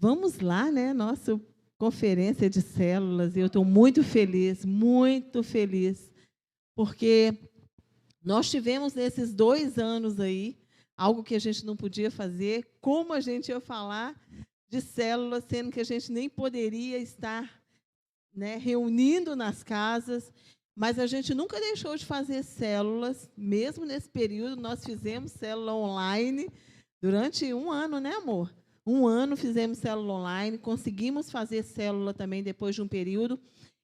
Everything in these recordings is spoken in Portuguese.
Vamos lá, né? Nossa conferência de células. E eu estou muito feliz, porque nós tivemos nesses 2 anos aí algo que a gente não podia fazer. Como a gente ia falar de células, sendo que a gente nem poderia estar, né, reunindo nas casas, mas a gente nunca deixou de fazer células, mesmo nesse período. Nós fizemos célula online durante 1 ano, né, amor? 1 ano fizemos célula online, conseguimos fazer célula também depois de um período,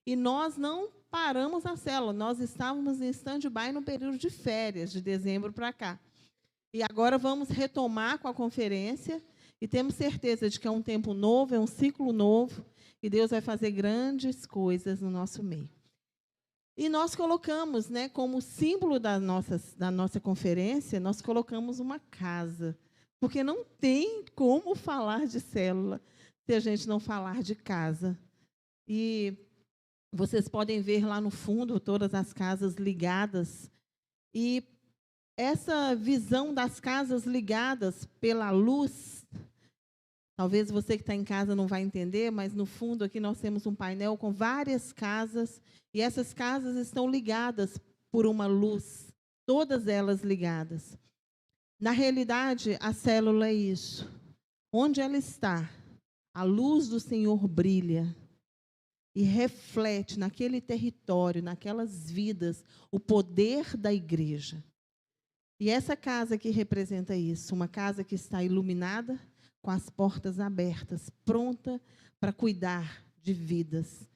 e nós não paramos a célula, nós estávamos em stand-by no período de férias, de dezembro para cá. E agora vamos retomar com a conferência, e temos certeza de que é um tempo novo, é um ciclo novo, e Deus vai fazer grandes coisas no nosso meio. E nós colocamos, né, como símbolo da nossa conferência, nós colocamos uma casa, porque não tem como falar de célula se a gente não falar de casa. E vocês podem ver lá no fundo todas as casas ligadas. E essa visão das casas ligadas pela luz, talvez você que está em casa não vai entender, mas no fundo aqui nós temos um painel com várias casas, e essas casas estão ligadas por uma luz, todas elas ligadas. Na realidade, a célula é isso. Onde ela está, a luz do Senhor brilha e reflete naquele território, naquelas vidas, o poder da igreja. E essa casa aqui representa isso, uma casa que está iluminada, com as portas abertas, pronta para cuidar de vidas.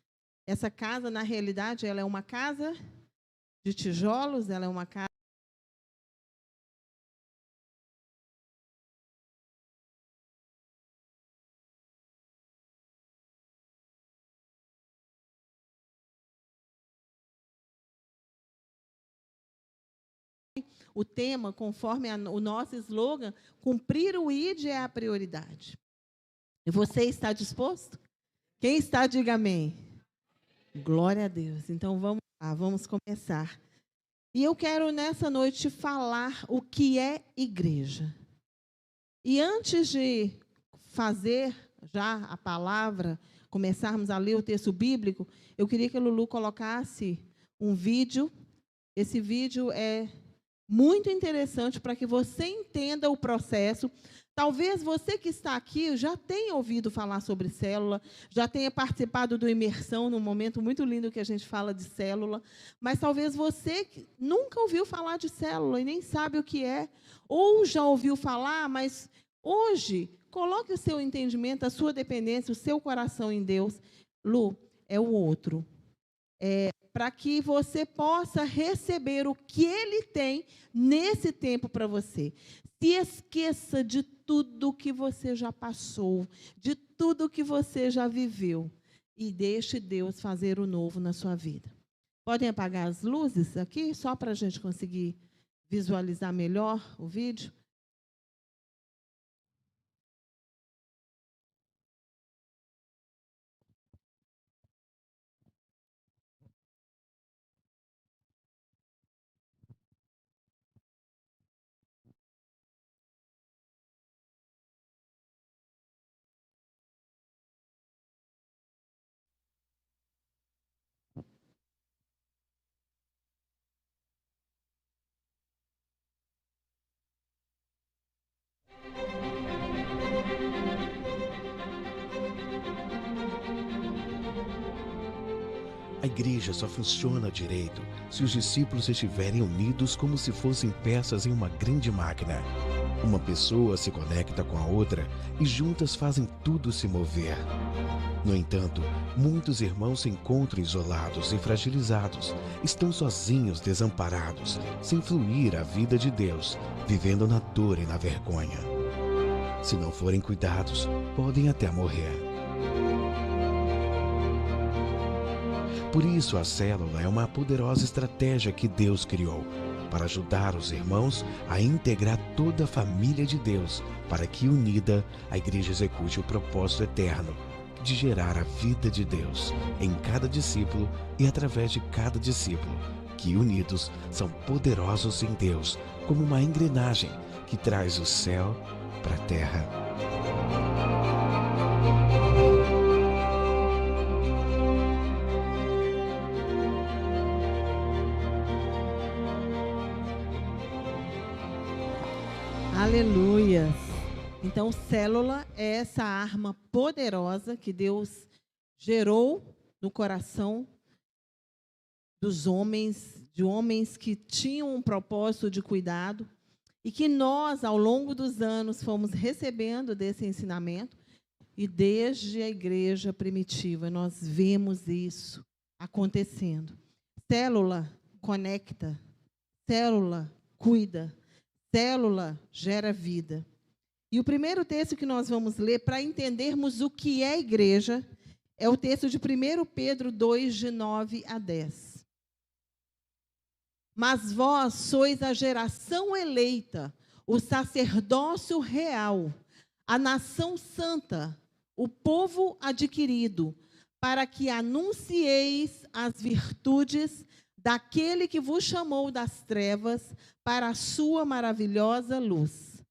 Essa casa, na realidade, ela é uma casa de tijolos, ela é uma casa o tema, conforme o nosso slogan, cumprir o ID é a prioridade. E você está disposto? Quem está, diga amém. Glória a Deus. Então, vamos lá, vamos começar. E eu quero, nessa noite, falar o que é igreja. E antes de fazer já a palavra, começarmos a ler o texto bíblico, eu queria que a Lulu colocasse um vídeo. Esse vídeo é muito interessante para que você entenda o processo. Talvez você que está aqui já tenha ouvido falar sobre célula, já tenha participado do Imersão, num momento muito lindo que a gente fala de célula, mas talvez você nunca ouviu falar de célula e nem sabe o que é, ou já ouviu falar, mas hoje, coloque o seu entendimento, a sua dependência, o seu coração em Deus. Lu, é o outro. Para que você possa receber o que Ele tem nesse tempo para você. Se esqueça de tudo que você já passou, de tudo que você já viveu, e deixe Deus fazer o novo na sua vida. Podem apagar as luzes aqui, só para a gente conseguir visualizar melhor o vídeo? A igreja só funciona direito se os discípulos estiverem unidos como se fossem peças em uma grande máquina. Uma pessoa se conecta com a outra e juntas fazem tudo se mover. No entanto, muitos irmãos se encontram isolados e fragilizados, estão sozinhos, desamparados, sem fluir a vida de Deus, vivendo na dor e na vergonha. Se não forem cuidados, podem até morrer. Por isso, a célula é uma poderosa estratégia que Deus criou para ajudar os irmãos a integrar toda a família de Deus, para que, unida, a igreja execute o propósito eterno de gerar a vida de Deus em cada discípulo e através de cada discípulo, que, unidos, são poderosos em Deus, como uma engrenagem que traz o céu para a terra. Aleluia. Então, célula é essa arma poderosa que Deus gerou no coração dos homens, de homens que tinham um propósito de cuidado, e que nós, ao longo dos anos, fomos recebendo desse ensinamento, e desde a igreja primitiva nós vemos isso acontecendo. Célula conecta, célula cuida, célula gera vida. E o primeiro texto que nós vamos ler, para entendermos o que é igreja, é o texto de 1 Pedro 2, de 9 a 10. Mas vós sois a geração eleita, o sacerdócio real, a nação santa, o povo adquirido, para que anuncieis as virtudes daquele que vos chamou das trevas para a sua maravilhosa luz.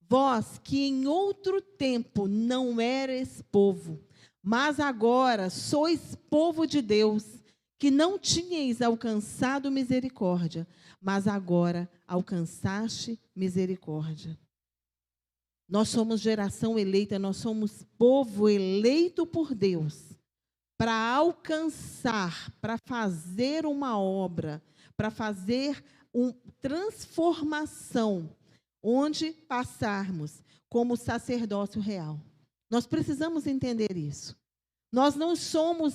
Vós que em outro tempo não erais povo, mas agora sois povo de Deus, que não tinhais alcançado misericórdia, mas agora alcançaste misericórdia. Nós somos geração eleita, nós somos povo eleito por Deus, para alcançar, para fazer uma obra, para fazer uma transformação, onde passarmos como sacerdócio real. Nós precisamos entender isso. Nós não somos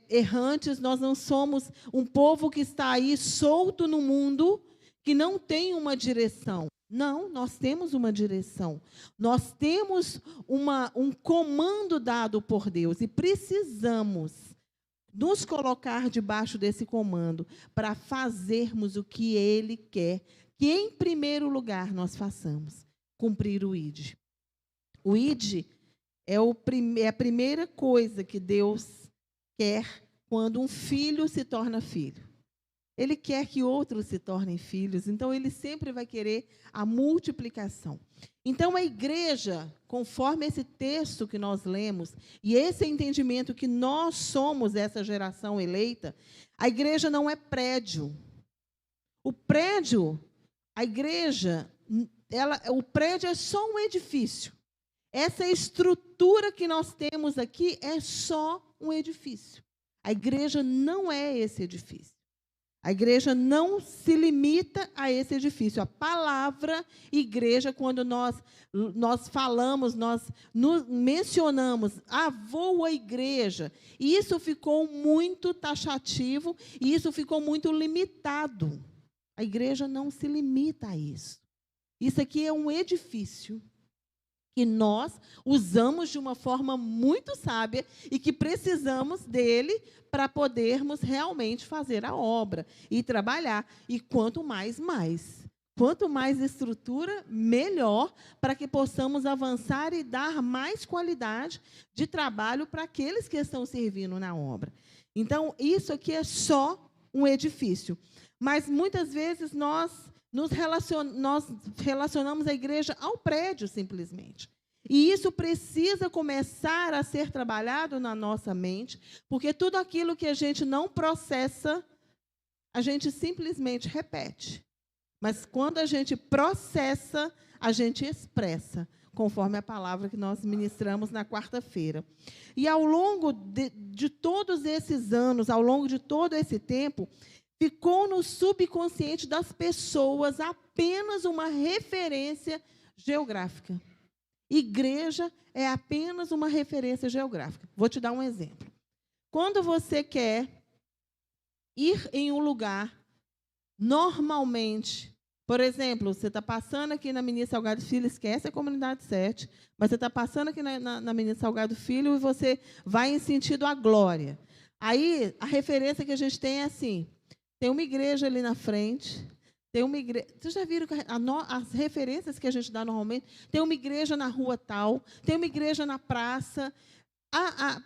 errantes, nós não somos um povo que está aí solto no mundo, que não tem uma direção. Não, nós temos uma direção. Nós temos um comando dado por Deus e precisamos nos colocar debaixo desse comando para fazermos o que Ele quer que, em primeiro lugar, nós façamos, cumprir o ID. O ID é a primeira coisa que Deus quer quando um filho se torna filho. Ele quer que outros se tornem filhos, então Ele sempre vai querer a multiplicação. Então, a igreja, conforme esse texto que nós lemos, e esse entendimento que nós somos essa geração eleita, a igreja não é prédio. O prédio... A igreja, o prédio é só um edifício. Essa estrutura que nós temos aqui é só um edifício. A igreja não é esse edifício. A igreja não se limita a esse edifício. A palavra igreja, quando nós falamos, nós mencionamos, vou à igreja, e isso ficou muito taxativo, e isso ficou muito limitado. A igreja não se limita a isso. Isso aqui é um edifício que nós usamos de uma forma muito sábia e que precisamos dele para podermos realmente fazer a obra e trabalhar. E quanto mais, mais. Quanto mais estrutura, melhor, para que possamos avançar e dar mais qualidade de trabalho para aqueles que estão servindo na obra. Então, isso aqui é só um edifício. Mas, muitas vezes, nós relacionamos a igreja ao prédio, simplesmente. E isso precisa começar a ser trabalhado na nossa mente, porque tudo aquilo que a gente não processa, a gente simplesmente repete. Mas, quando a gente processa, a gente expressa, conforme a palavra que nós ministramos na quarta-feira. E, ao longo de todos esses anos, ao longo de todo esse tempo, ficou no subconsciente das pessoas apenas uma referência geográfica. Igreja é apenas uma referência geográfica. Vou te dar um exemplo. Quando você quer ir em um lugar, normalmente, por exemplo, você está passando aqui na Menina Salgado Filho, esquece a comunidade 7, mas você está passando aqui na Menina Salgado Filho e você vai em sentido à Glória. Aí, a referência que a gente tem é assim: tem uma igreja ali na frente, tem uma igreja... Vocês já viram as referências que a gente dá normalmente? Tem uma igreja na rua tal, tem uma igreja na praça.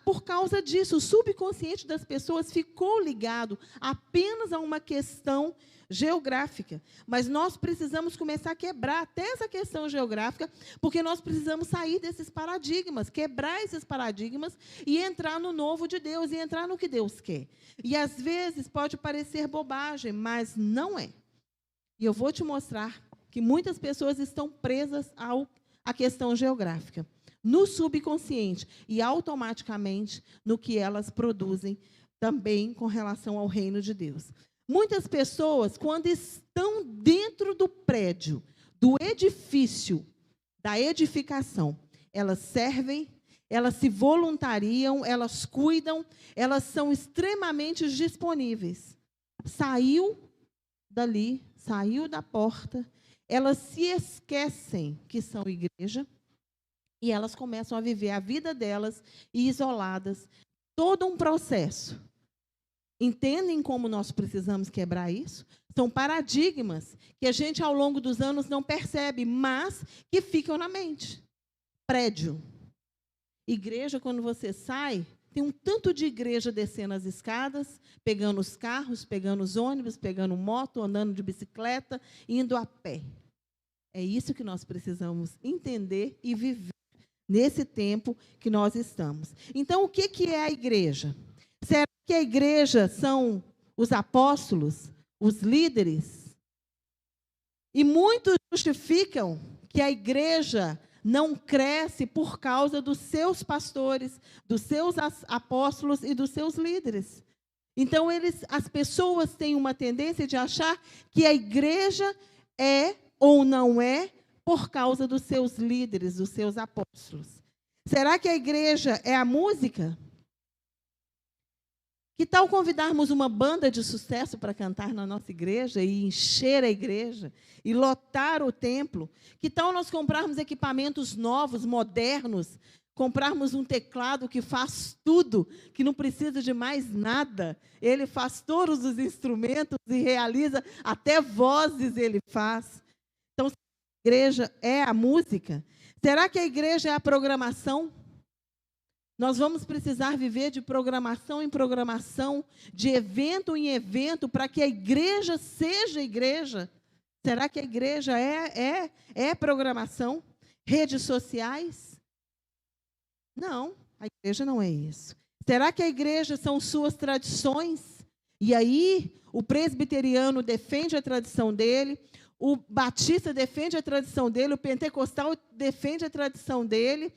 Por causa disso, o subconsciente das pessoas ficou ligado apenas a uma questão geográfica. Mas nós precisamos começar a quebrar até essa questão geográfica, porque nós precisamos sair desses paradigmas, quebrar esses paradigmas e entrar no novo de Deus, e entrar no que Deus quer. E, às vezes, pode parecer bobagem, mas não é. E eu vou te mostrar que muitas pessoas estão presas à questão geográfica, no subconsciente e automaticamente no que elas produzem também com relação ao reino de Deus. Muitas pessoas, quando estão dentro do prédio, do edifício, da edificação, elas servem, elas se voluntariam, elas cuidam, elas são extremamente disponíveis. Saiu dali, saiu da porta, elas se esquecem que são igreja e elas começam a viver a vida delas isoladas. Todo um processo. Entendem como nós precisamos quebrar isso? São paradigmas que a gente, ao longo dos anos, não percebe, mas que ficam na mente. Prédio. Igreja, quando você sai, tem um tanto de igreja descendo as escadas, pegando os carros, pegando os ônibus, pegando moto, andando de bicicleta, indo a pé. É isso que nós precisamos entender e viver nesse tempo que nós estamos. Então, o que é a igreja? Será que a igreja são os apóstolos, os líderes? E muitos justificam que a igreja não cresce por causa dos seus pastores, dos seus apóstolos e dos seus líderes. Então, as pessoas têm uma tendência de achar que a igreja é ou não é por causa dos seus líderes, dos seus apóstolos. Será que a igreja é a música? Que tal convidarmos uma banda de sucesso para cantar na nossa igreja e encher a igreja e lotar o templo? Que tal nós comprarmos equipamentos novos, modernos, comprarmos um teclado que faz tudo, que não precisa de mais nada? Ele faz todos os instrumentos e realiza, até vozes ele faz. Então, se a igreja é a música, será que a igreja é a programação? Nós vamos precisar viver de programação em programação, de evento em evento, para que a igreja seja igreja. Será que a igreja é programação? Redes sociais? Não, a igreja não é isso. Será que a igreja são suas tradições? E aí, o presbiteriano defende a tradição dele, o batista defende a tradição dele, o pentecostal defende a tradição dele,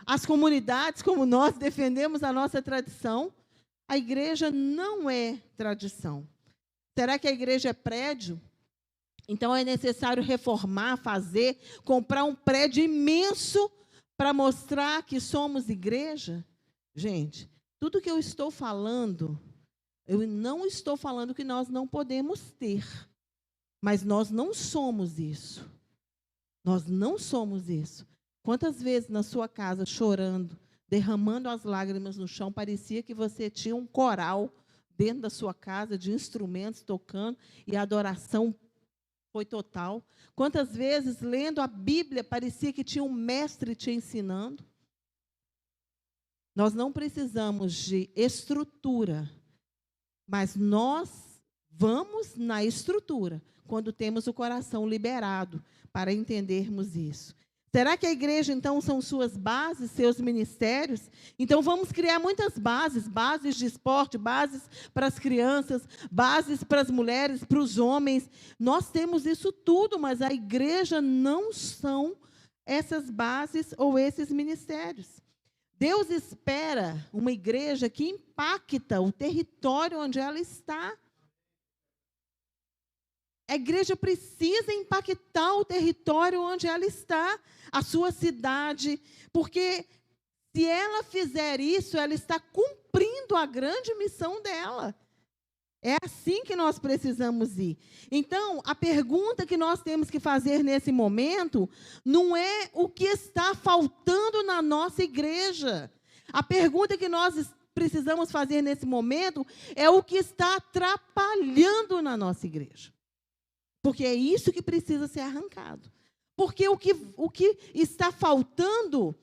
as comunidades, como nós, defendemos a nossa tradição. A igreja não é tradição. Será que a igreja é prédio? Então, é necessário reformar, fazer, comprar um prédio imenso para mostrar que somos igreja? Gente, tudo que eu estou falando, eu não estou falando que nós não podemos ter, mas nós não somos isso. Nós não somos isso. Quantas vezes na sua casa, chorando, derramando as lágrimas no chão, parecia que você tinha um coral dentro da sua casa, de instrumentos tocando, e a adoração foi total? Quantas vezes, lendo a Bíblia, parecia que tinha um mestre te ensinando? Nós não precisamos de estrutura, mas nós vamos na estrutura, quando temos o coração liberado para entendermos isso. Será que a igreja, então, são suas bases, seus ministérios? Então, vamos criar muitas bases, bases de esporte, bases para as crianças, bases para as mulheres, para os homens. Nós temos isso tudo, mas a igreja não são essas bases ou esses ministérios. Deus espera uma igreja que impacta o território onde ela está. A igreja precisa impactar o território onde ela está, a sua cidade, porque se ela fizer isso, ela está cumprindo a grande missão dela. É assim que nós precisamos ir. Então, a pergunta que nós temos que fazer nesse momento não é o que está faltando na nossa igreja. A pergunta que nós precisamos fazer nesse momento é o que está atrapalhando na nossa igreja. Porque é isso que precisa ser arrancado. Porque o que está faltando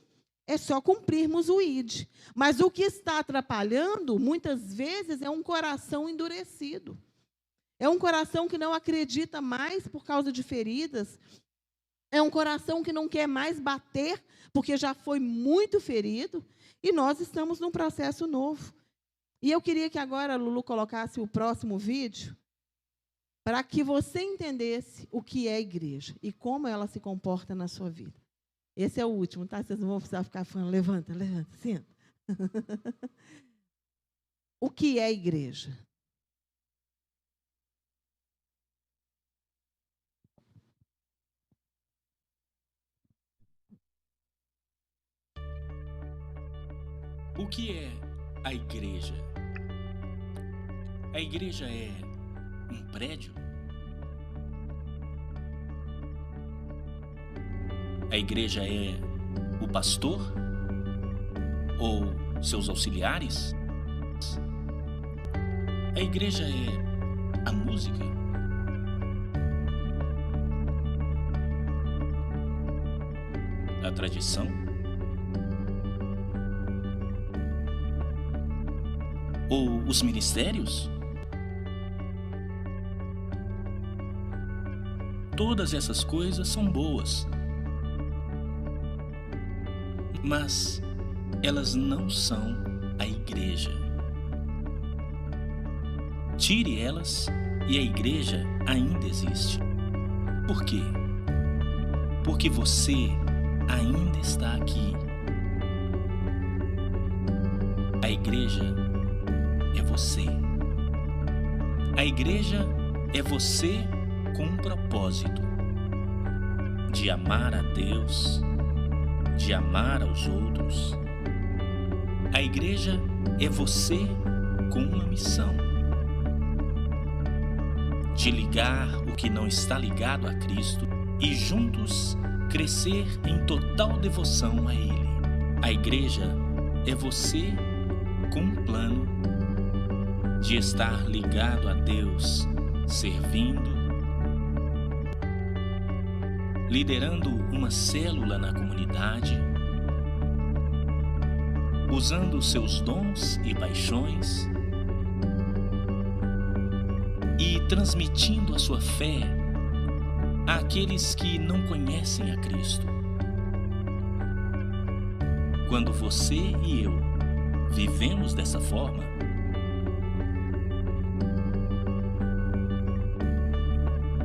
é só cumprirmos o ID. Mas o que está atrapalhando, muitas vezes, é um coração endurecido. É um coração que não acredita mais por causa de feridas. É um coração que não quer mais bater, porque já foi muito ferido. E nós estamos num processo novo. E eu queria que agora a Lulu colocasse o próximo vídeo. para que você entendesse o que é a igreja e como ela se comporta na sua vida. Esse é o último, tá? Vocês não vão precisar ficar falando, levanta, senta. O que é a igreja? O que é a igreja? A igreja é um prédio? A igreja é o pastor? Ou seus auxiliares? A igreja é a música? A tradição? Ou os ministérios? Todas essas coisas são boas, mas elas não são a igreja. Tire elas e a igreja ainda existe. Por quê? Porque você ainda está aqui. A igreja é você. A igreja é você com um propósito de amar a Deus, de amar aos outros. A igreja é você com uma missão de ligar o que não está ligado a Cristo e juntos crescer em total devoção a Ele. A igreja é você com um plano de estar ligado a Deus, servindo, liderando uma célula na comunidade, usando seus dons e paixões e transmitindo a sua fé àqueles que não conhecem a Cristo. Quando você e eu vivemos dessa forma,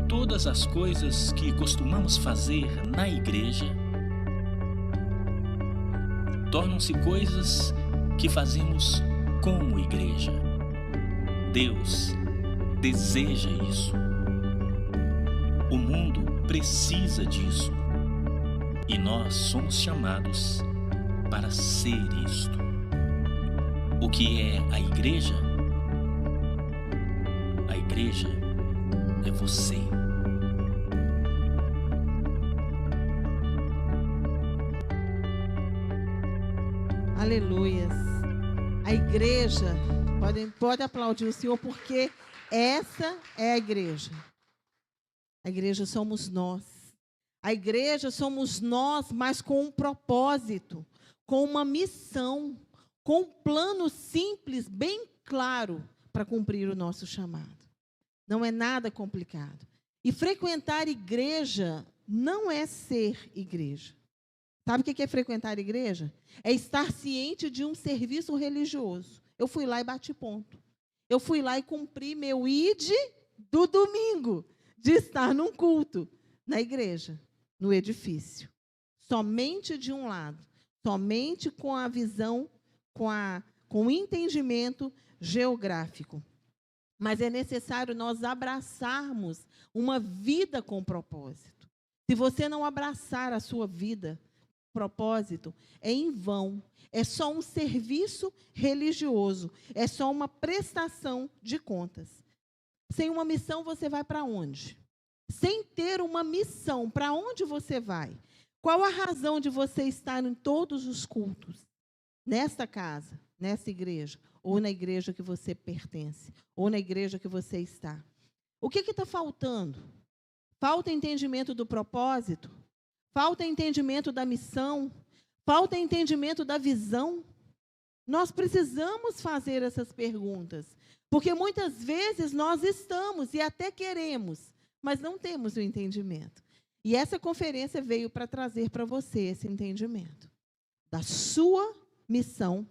todas as coisas que costumamos fazer na igreja tornam-se coisas que fazemos como igreja. Deus deseja isso. O mundo precisa disso. E nós somos chamados para ser isto. O que é a igreja? A igreja é você. Aleluias. A igreja, pode aplaudir o Senhor, porque essa é a igreja. A igreja somos nós. A igreja somos nós, mas com um propósito, com uma missão, com um plano simples, bem claro, para cumprir o nosso chamado. Não é nada complicado. E frequentar igreja não é ser igreja. Sabe o que é frequentar igreja? É estar ciente de um serviço religioso. Eu fui lá e bati ponto. Eu fui lá e cumpri meu ID do domingo, de estar num culto, na igreja, no edifício. Somente de um lado, somente com a visão, com o entendimento geográfico. Mas é necessário nós abraçarmos uma vida com propósito. Se você não abraçar a sua vida, propósito, é em vão. É só um serviço religioso. É só uma prestação de contas. Sem uma missão, você vai para onde? Sem ter uma missão, para onde você vai? Qual a razão de você estar em todos os cultos? Nesta casa, nessa igreja, ou na igreja que você pertence, ou na igreja que você está. O que está faltando? Falta entendimento do propósito? Falta entendimento da missão? Falta entendimento da visão? Nós precisamos fazer essas perguntas, porque muitas vezes nós estamos e até queremos, mas não temos o entendimento. E essa conferência veio para trazer para você esse entendimento da sua missão,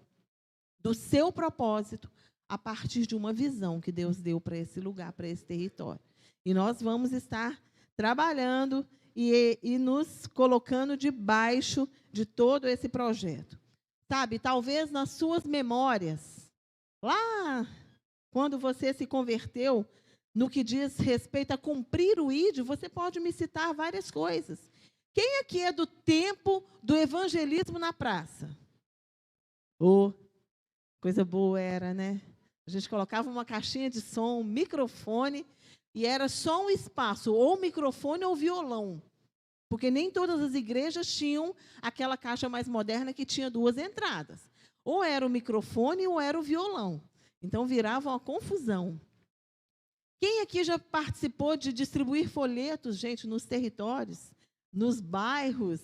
do seu propósito, a partir de uma visão que Deus deu para esse lugar, para esse território. E nós vamos estar trabalhando e nos colocando debaixo de todo esse projeto. Sabe, talvez nas suas memórias, lá quando você se converteu, no que diz respeito a cumprir o ID, você pode me citar várias coisas. Quem aqui é do tempo do evangelismo na praça? Oh, coisa boa era, né? A gente colocava uma caixinha de som, um microfone, e era só um espaço, ou microfone ou violão. Porque nem todas as igrejas tinham aquela caixa mais moderna que tinha 2 entradas. Ou era o microfone ou era o violão. Então, virava uma confusão. Quem aqui já participou de distribuir folhetos, gente, nos territórios, nos bairros?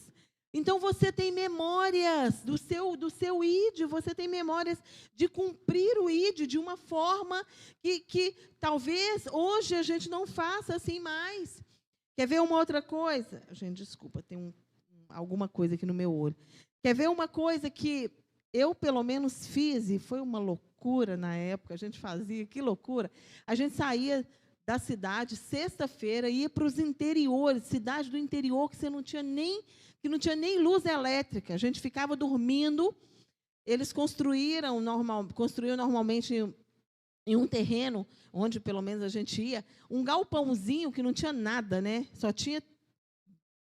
Então, você tem memórias do seu ID, você tem memórias de cumprir o ID de uma forma que talvez hoje a gente não faça assim mais. Quer ver uma outra coisa? Gente, desculpa, tem alguma coisa aqui no meu olho. Quer ver uma coisa que eu, pelo menos, fiz, e foi uma loucura na época, a gente fazia, que loucura. A gente saía da cidade, sexta-feira, ia para os interiores, cidade do interior, que não tinha nem luz elétrica. A gente ficava dormindo. Eles construíram normalmente em um terreno, onde pelo menos a gente ia, um galpãozinho que não tinha nada, né? Só tinha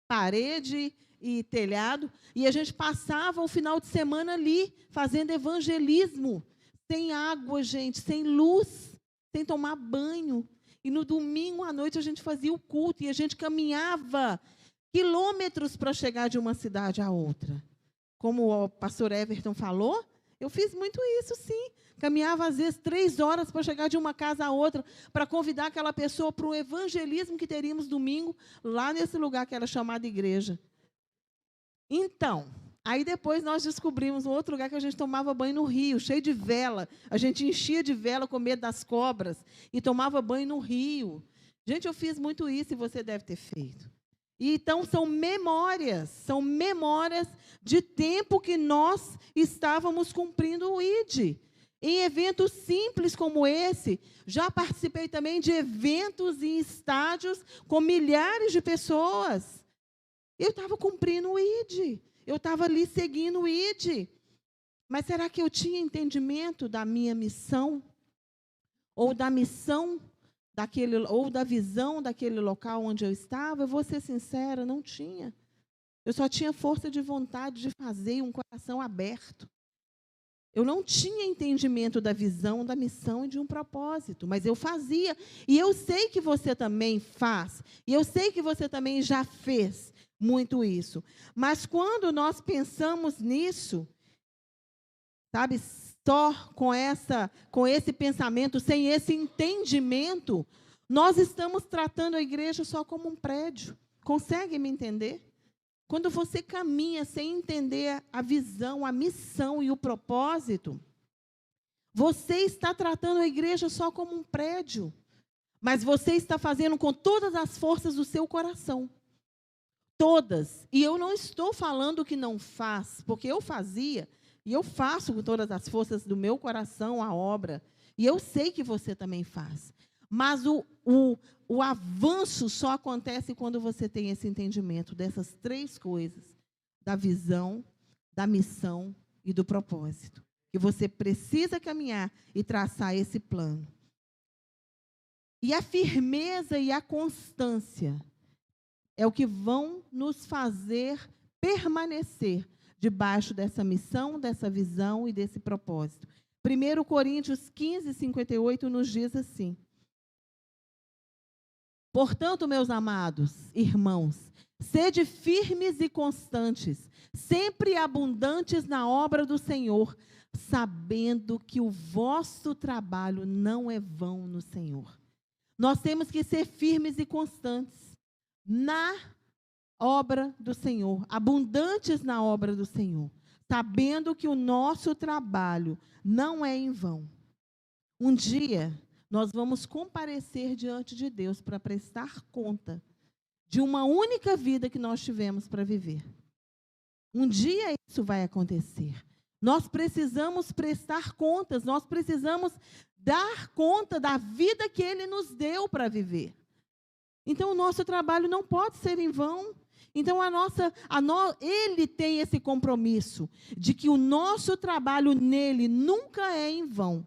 parede e telhado, e a gente passava o final de semana ali, fazendo evangelismo, sem água, gente, sem luz, sem tomar banho. E no domingo à noite a gente fazia o culto, e a gente caminhava quilômetros para chegar de uma cidade à outra. Como o pastor Everton falou, eu fiz muito isso, sim. Caminhava, às vezes, 3 horas para chegar de uma casa a outra, para convidar aquela pessoa para o evangelismo que teríamos domingo, lá nesse lugar que era chamado igreja. Então, aí depois nós descobrimos um outro lugar que a gente tomava banho no rio, cheio de vela. A gente enchia de vela com medo das cobras e tomava banho no rio. Gente, eu fiz muito isso e você deve ter feito. E, então, são memórias de tempo que nós estávamos cumprindo o ID. Em eventos simples como esse, já participei também de eventos em estádios com milhares de pessoas. Eu estava cumprindo o ID. Eu estava ali seguindo o ID. Mas será que eu tinha entendimento da minha missão? Ou da missão ou da visão daquele local onde eu estava? Eu vou ser sincera, não tinha. Eu só tinha força de vontade de fazer e um coração aberto. Eu não tinha entendimento da visão, da missão e de um propósito, mas eu fazia. E eu sei que você também faz. E eu sei que você também já fez muito isso. Mas quando nós pensamos nisso, sabe, só com esse pensamento, sem esse entendimento, nós estamos tratando a igreja só como um prédio. Consegue me entender? Quando você caminha sem entender a visão, a missão e o propósito, você está tratando a igreja só como um prédio, mas você está fazendo com todas as forças do seu coração. Todas. E eu não estou falando que não faz, porque eu fazia, e eu faço com todas as forças do meu coração a obra, e eu sei que você também faz. Mas o avanço só acontece quando você tem esse entendimento dessas 3 coisas, da visão, da missão e do propósito. Que você precisa caminhar e traçar esse plano. E a firmeza e a constância é o que vão nos fazer permanecer debaixo dessa missão, dessa visão e desse propósito. 1 Coríntios 15, 58 nos diz assim: portanto, meus amados irmãos, sede firmes e constantes, sempre abundantes na obra do Senhor, sabendo que o vosso trabalho não é vão no Senhor. Nós temos que ser firmes e constantes na obra do Senhor, abundantes na obra do Senhor, sabendo que o nosso trabalho não é em vão. Um dia nós vamos comparecer diante de Deus para prestar conta de uma única vida que nós tivemos para viver. Um dia isso vai acontecer. Nós precisamos prestar contas, nós precisamos dar conta da vida que Ele nos deu para viver. Então, o nosso trabalho não pode ser em vão. Então, ele tem esse compromisso de que o nosso trabalho nele nunca é em vão.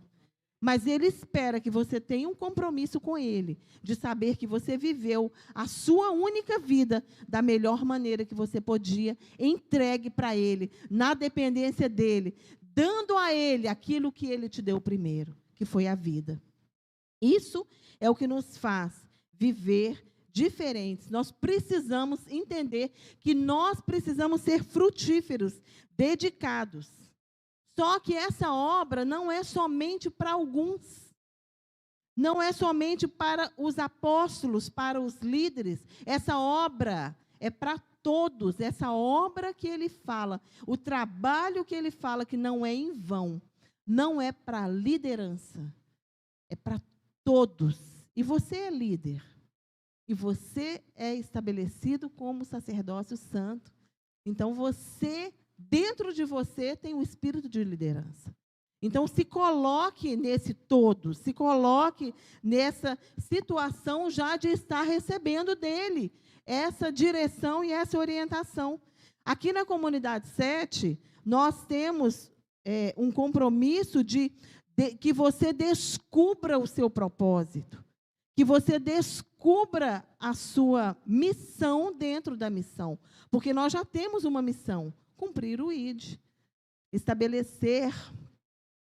Mas ele espera que você tenha um compromisso com ele, de saber que você viveu a sua única vida da melhor maneira que você podia, entregue para ele, na dependência dele, dando a ele aquilo que ele te deu primeiro, que foi a vida. Isso é o que nos faz viver diferentes. Nós precisamos entender que nós precisamos ser frutíferos, dedicados. Só que essa obra não é somente para alguns. Não é somente para os apóstolos, para os líderes. Essa obra é para todos. Essa obra que ele fala, o trabalho que ele fala que não é em vão, não é para a liderança. É para todos. E você é líder. E você é estabelecido como sacerdócio santo. Então, dentro de você tem o espírito de liderança. Então, se coloque nesse todo, se coloque nessa situação já de estar recebendo dele essa direção e essa orientação. Aqui na Comunidade 7, nós temos um compromisso de que você descubra o seu propósito, que você descubra a sua missão dentro da missão, porque nós já temos uma missão: cumprir o ID, estabelecer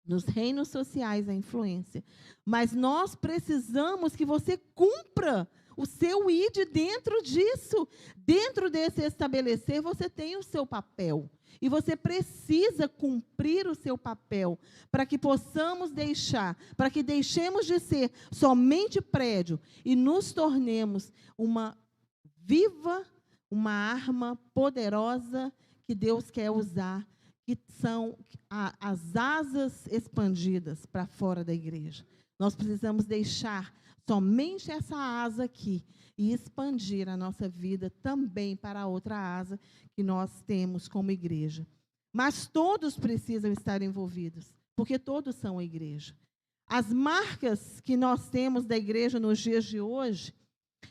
nos reinos sociais a influência. Mas nós precisamos que você cumpra o seu ID dentro disso. Dentro desse estabelecer, você tem o seu papel. E você precisa cumprir o seu papel para que possamos para que deixemos de ser somente prédio e nos tornemos uma arma poderosa que Deus quer usar, que são as asas expandidas para fora da igreja. Nós precisamos deixar somente essa asa aqui e expandir a nossa vida também para a outra asa que nós temos como igreja. Mas todos precisam estar envolvidos, porque todos são a igreja. As marcas que nós temos da igreja nos dias de hoje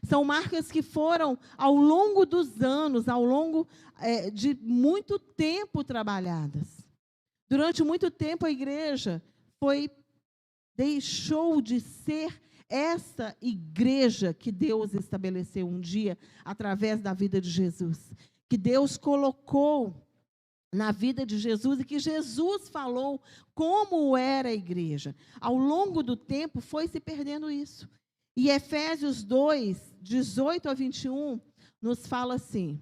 são marcas que foram, ao longo dos anos, ao longo de muito tempo, trabalhadas. Durante muito tempo, a igreja deixou de ser essa igreja que Deus estabeleceu um dia, através da vida de Jesus. Que Deus colocou na vida de Jesus e que Jesus falou como era a igreja. Ao longo do tempo, foi se perdendo isso. E Efésios 2, 18 a 21, nos fala assim: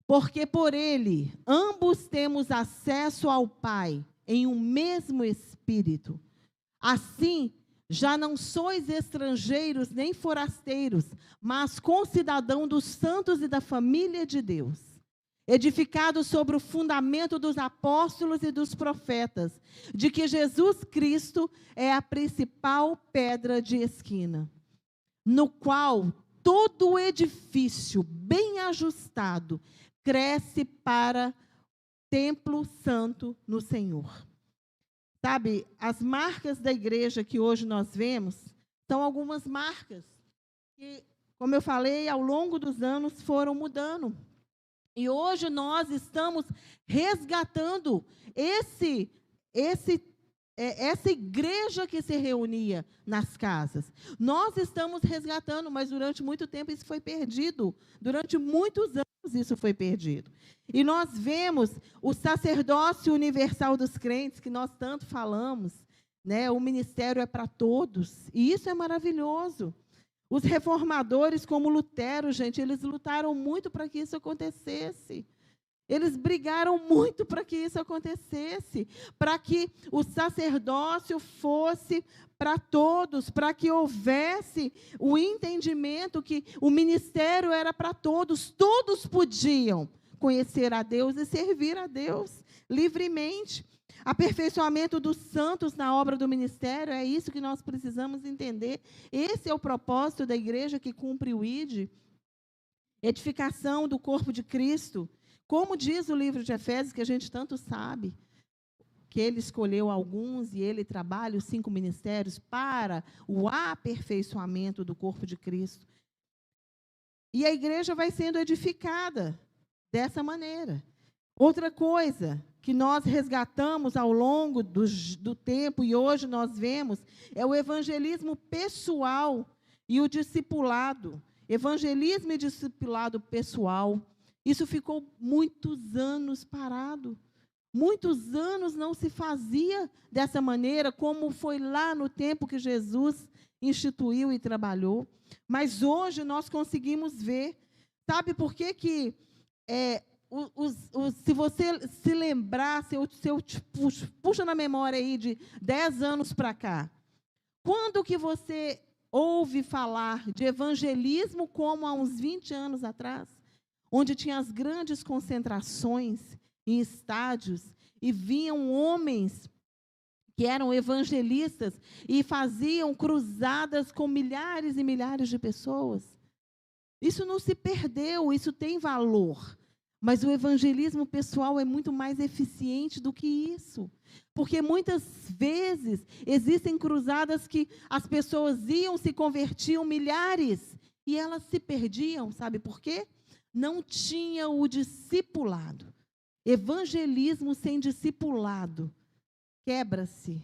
porque por ele, ambos temos acesso ao Pai, em um mesmo Espírito. Assim, já não sois estrangeiros nem forasteiros, mas concidadãos dos santos e da família de Deus, edificados sobre o fundamento dos apóstolos e dos profetas, de que Jesus Cristo é a principal pedra de esquina, no qual todo o edifício bem ajustado cresce para templo santo no Senhor. Sabe, as marcas da igreja que hoje nós vemos são algumas marcas que, como eu falei, ao longo dos anos foram mudando. E hoje nós estamos resgatando essa igreja que se reunia nas casas. Nós estamos resgatando, mas durante muito tempo isso foi perdido. Durante muitos anos isso foi perdido. E nós vemos o sacerdócio universal dos crentes, que nós tanto falamos, né? O ministério é para todos, e isso é maravilhoso. Os reformadores, como Lutero, gente, eles lutaram muito para que isso acontecesse. Eles brigaram muito para que isso acontecesse, para que o sacerdócio fosse para todos, para que houvesse o entendimento que o ministério era para todos. Todos podiam conhecer a Deus e servir a Deus livremente. Aperfeiçoamento dos santos na obra do ministério, é isso que nós precisamos entender. Esse é o propósito da igreja que cumpre o ID. Edificação do corpo de Cristo. Como diz o livro de Efésios, que a gente tanto sabe, que ele escolheu alguns e ele trabalha os 5 ministérios para o aperfeiçoamento do corpo de Cristo. E a igreja vai sendo edificada dessa maneira. Outra coisa que nós resgatamos ao longo do tempo e hoje nós vemos é o evangelismo pessoal e o discipulado. Evangelismo e discipulado pessoal. Isso ficou muitos anos parado. Muitos anos não se fazia dessa maneira, como foi lá no tempo que Jesus instituiu e trabalhou. Mas hoje nós conseguimos ver. Sabe por que se você se lembrar, se eu puxa na memória aí de 10 anos para cá, quando que você ouve falar de evangelismo como há uns 20 anos atrás, onde tinha as grandes concentrações em estádios e vinham homens que eram evangelistas e faziam cruzadas com milhares e milhares de pessoas? Isso não se perdeu, isso tem valor. Mas o evangelismo pessoal é muito mais eficiente do que isso. Porque muitas vezes existem cruzadas que as pessoas iam, se convertiam, milhares, e elas se perdiam. Sabe por quê? Não tinha o discipulado. Evangelismo sem discipulado quebra-se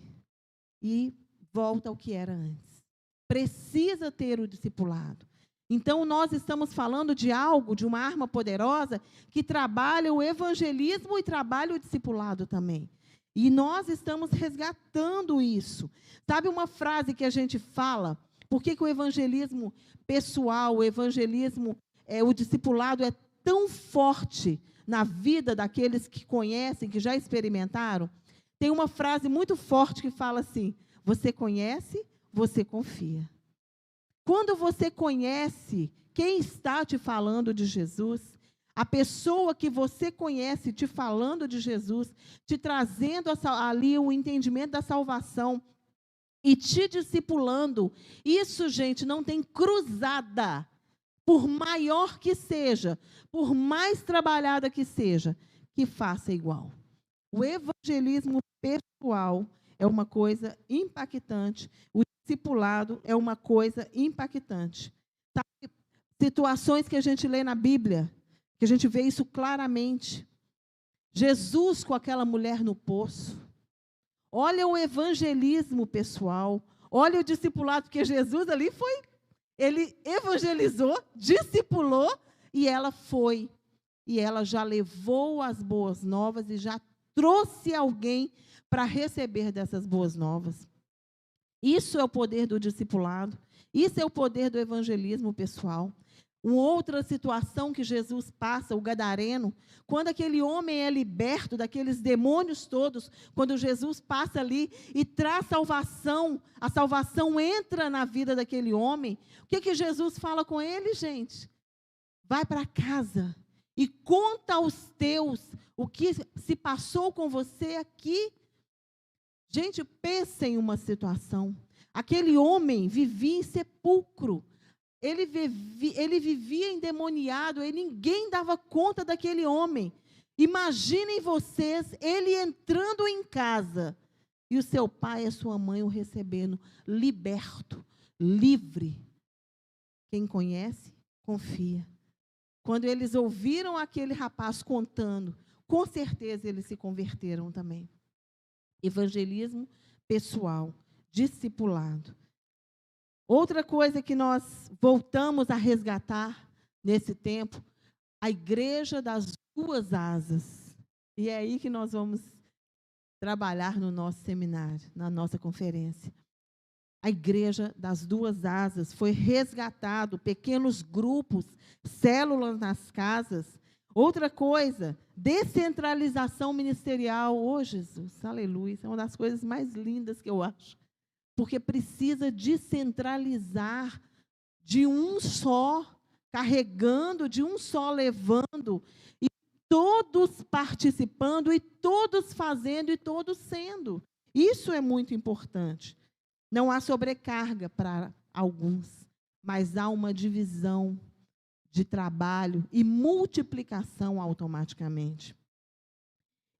e volta ao que era antes. Precisa ter o discipulado. Então, nós estamos falando de algo, de uma arma poderosa, que trabalha o evangelismo e trabalha o discipulado também. E nós estamos resgatando isso. Sabe uma frase que a gente fala? Por que o evangelismo pessoal, o evangelismo, o discipulado é tão forte na vida daqueles que conhecem, que já experimentaram? Tem uma frase muito forte que fala assim: você conhece, você confia. Quando você conhece quem está te falando de Jesus, a pessoa que você conhece te falando de Jesus, te trazendo ali o entendimento da salvação e te discipulando, isso, gente, não tem cruzada, por maior que seja, por mais trabalhada que seja, que faça igual. O evangelismo pessoal é uma coisa impactante. O discipulado é uma coisa impactante. Sabe, situações que a gente lê na Bíblia, que a gente vê isso claramente. Jesus com aquela mulher no poço. Olha o evangelismo pessoal. Olha o discipulado, porque Jesus ali foi, ele evangelizou, discipulou, e ela foi. E ela já levou as boas novas e já trouxe alguém para receber dessas boas novas. Isso é o poder do discipulado. Isso é o poder do evangelismo pessoal. Uma outra situação que Jesus passa, o gadareno, quando aquele homem é liberto daqueles demônios todos, quando Jesus passa ali e traz salvação, a salvação entra na vida daquele homem, o que Jesus fala com ele, gente? Vai para casa e conta aos teus o que se passou com você aqui. Gente, pensa em uma situação. Aquele homem vivia em sepulcro. Ele vivia endemoniado, e ninguém dava conta daquele homem. Imaginem vocês, ele entrando em casa, e o seu pai e a sua mãe o recebendo, liberto, livre. Quem conhece, confia. Quando eles ouviram aquele rapaz contando, com certeza eles se converteram também. Evangelismo pessoal, discipulado. Outra coisa que nós voltamos a resgatar nesse tempo, a igreja das 2 asas. E é aí que nós vamos trabalhar no nosso seminário, na nossa conferência. A igreja das 2 asas foi resgatado, pequenos grupos, células nas casas. Outra coisa, descentralização ministerial. Oh, Jesus, aleluia, isso é uma das coisas mais lindas que eu acho. Porque precisa descentralizar de um só, carregando, de um só levando, e todos participando, e todos fazendo, e todos sendo. Isso é muito importante. Não há sobrecarga para alguns, mas há uma divisão de trabalho e multiplicação automaticamente.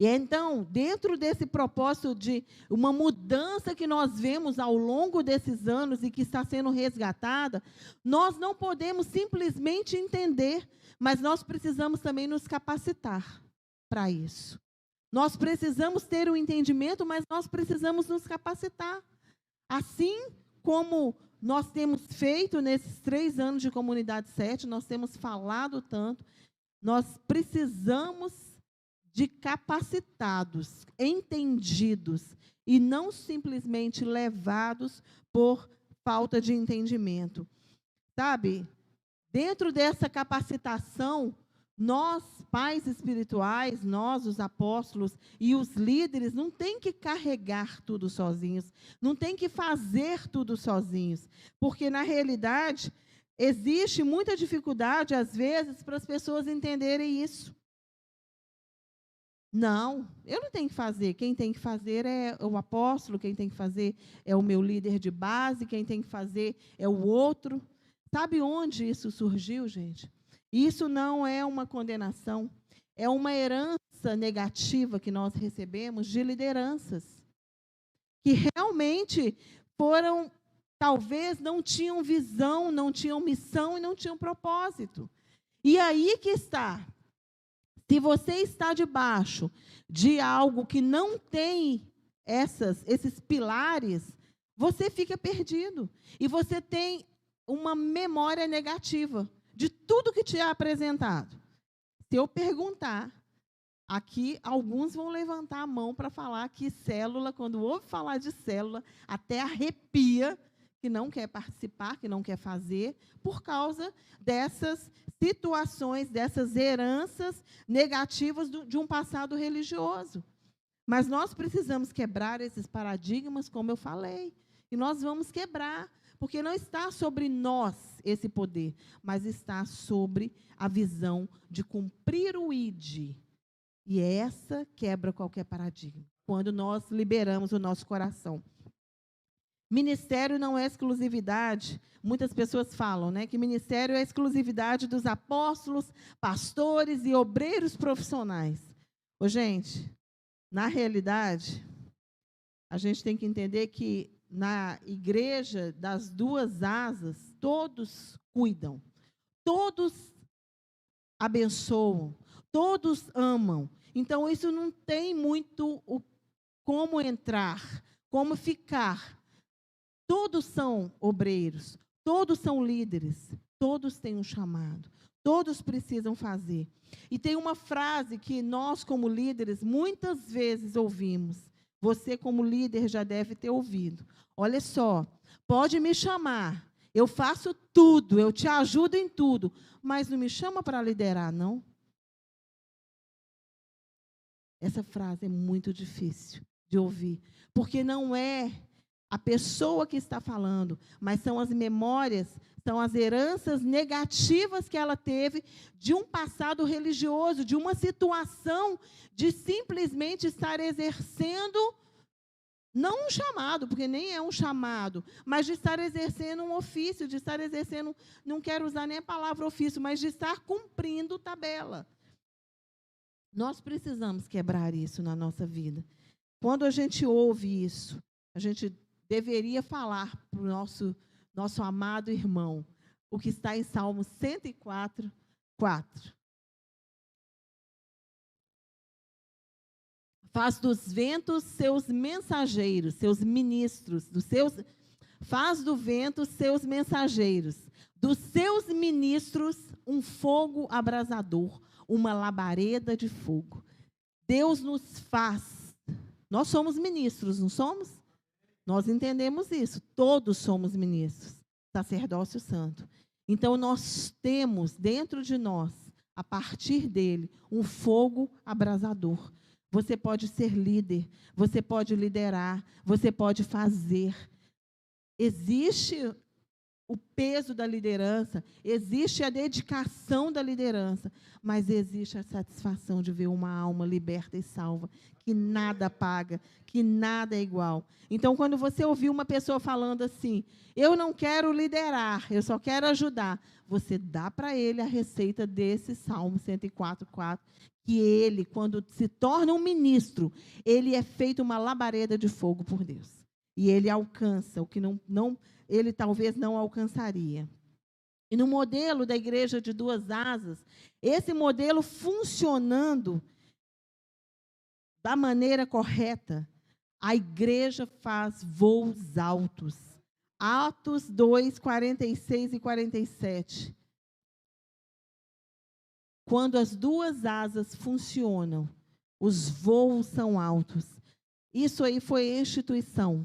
E então, dentro desse propósito de uma mudança que nós vemos ao longo desses anos e que está sendo resgatada, nós não podemos simplesmente entender, mas nós precisamos também nos capacitar para isso. Nós precisamos ter um entendimento, mas nós precisamos nos capacitar. Assim como nós temos feito nesses 3 anos de Comunidade 7, nós temos falado tanto, nós precisamos de capacitados, entendidos, e não simplesmente levados por falta de entendimento. Sabe, dentro dessa capacitação, nós, pais espirituais, nós, os apóstolos e os líderes, não tem que carregar tudo sozinhos, não tem que fazer tudo sozinhos, porque, na realidade, existe muita dificuldade, às vezes, para as pessoas entenderem isso. Não, eu não tenho que fazer. Quem tem que fazer é o apóstolo, quem tem que fazer é o meu líder de base, quem tem que fazer é o outro. Sabe onde isso surgiu, gente? Isso não é uma condenação, é uma herança negativa que nós recebemos de lideranças, que realmente foram, talvez não tinham visão, não tinham missão e não tinham propósito. E aí que está. Se você está debaixo de algo que não tem esses pilares, você fica perdido. E você tem uma memória negativa de tudo que te é apresentado. Se eu perguntar, aqui alguns vão levantar a mão para falar que célula, quando ouve falar de célula, até arrepia, que não quer participar, que não quer fazer, por causa dessas situações, dessas heranças negativas de um passado religioso. Mas nós precisamos quebrar esses paradigmas, como eu falei, e nós vamos quebrar, porque não está sobre nós esse poder, mas está sobre a visão de cumprir o ID. E essa quebra qualquer paradigma, quando nós liberamos o nosso coração. Ministério não é exclusividade. Muitas pessoas falam, né, que ministério é exclusividade dos apóstolos, pastores e obreiros profissionais. Ô, gente, na realidade, a gente tem que entender que na igreja das 2 asas, todos cuidam, todos abençoam, todos amam. Então, isso não tem muito como entrar, como ficar. Todos são obreiros, todos são líderes, todos têm um chamado, todos precisam fazer. E tem uma frase que nós, como líderes, muitas vezes ouvimos. Você, como líder, já deve ter ouvido. Olha só, pode me chamar, eu faço tudo, eu te ajudo em tudo, mas não me chama para liderar, não? Essa frase é muito difícil de ouvir, porque não é a pessoa que está falando, mas são as memórias, são as heranças negativas que ela teve de um passado religioso, de uma situação de simplesmente estar exercendo, não um chamado, porque nem é um chamado, mas de estar exercendo um ofício, de estar exercendo, não quero usar nem a palavra ofício, mas de estar cumprindo tabela. Nós precisamos quebrar isso na nossa vida. Quando a gente ouve isso, a gente deveria falar para o nosso amado irmão, o que está em Salmo 104, 4. Faz dos ventos seus mensageiros, seus ministros, faz do vento seus mensageiros, dos seus ministros um fogo abrasador, uma labareda de fogo. Deus nos faz, nós somos ministros, não somos? Nós entendemos isso, todos somos ministros, sacerdócio santo. Então, nós temos dentro de nós, a partir dele, um fogo abrasador. Você pode ser líder, você pode liderar, você pode fazer. Existe o peso da liderança, existe a dedicação da liderança, mas existe a satisfação de ver uma alma liberta e salva, que que nada paga, que nada é igual. Então, quando você ouvir uma pessoa falando assim, eu não quero liderar, eu só quero ajudar, você dá para ele a receita desse Salmo 104:4, que ele, quando se torna um ministro, ele é feito uma labareda de fogo por Deus. E ele alcança o que ele talvez não alcançaria. E no modelo da igreja de duas asas, esse modelo funcionando da maneira correta, a igreja faz voos altos. Atos 2, 46 e 47. Quando as duas asas funcionam, os voos são altos. Isso aí foi instituição.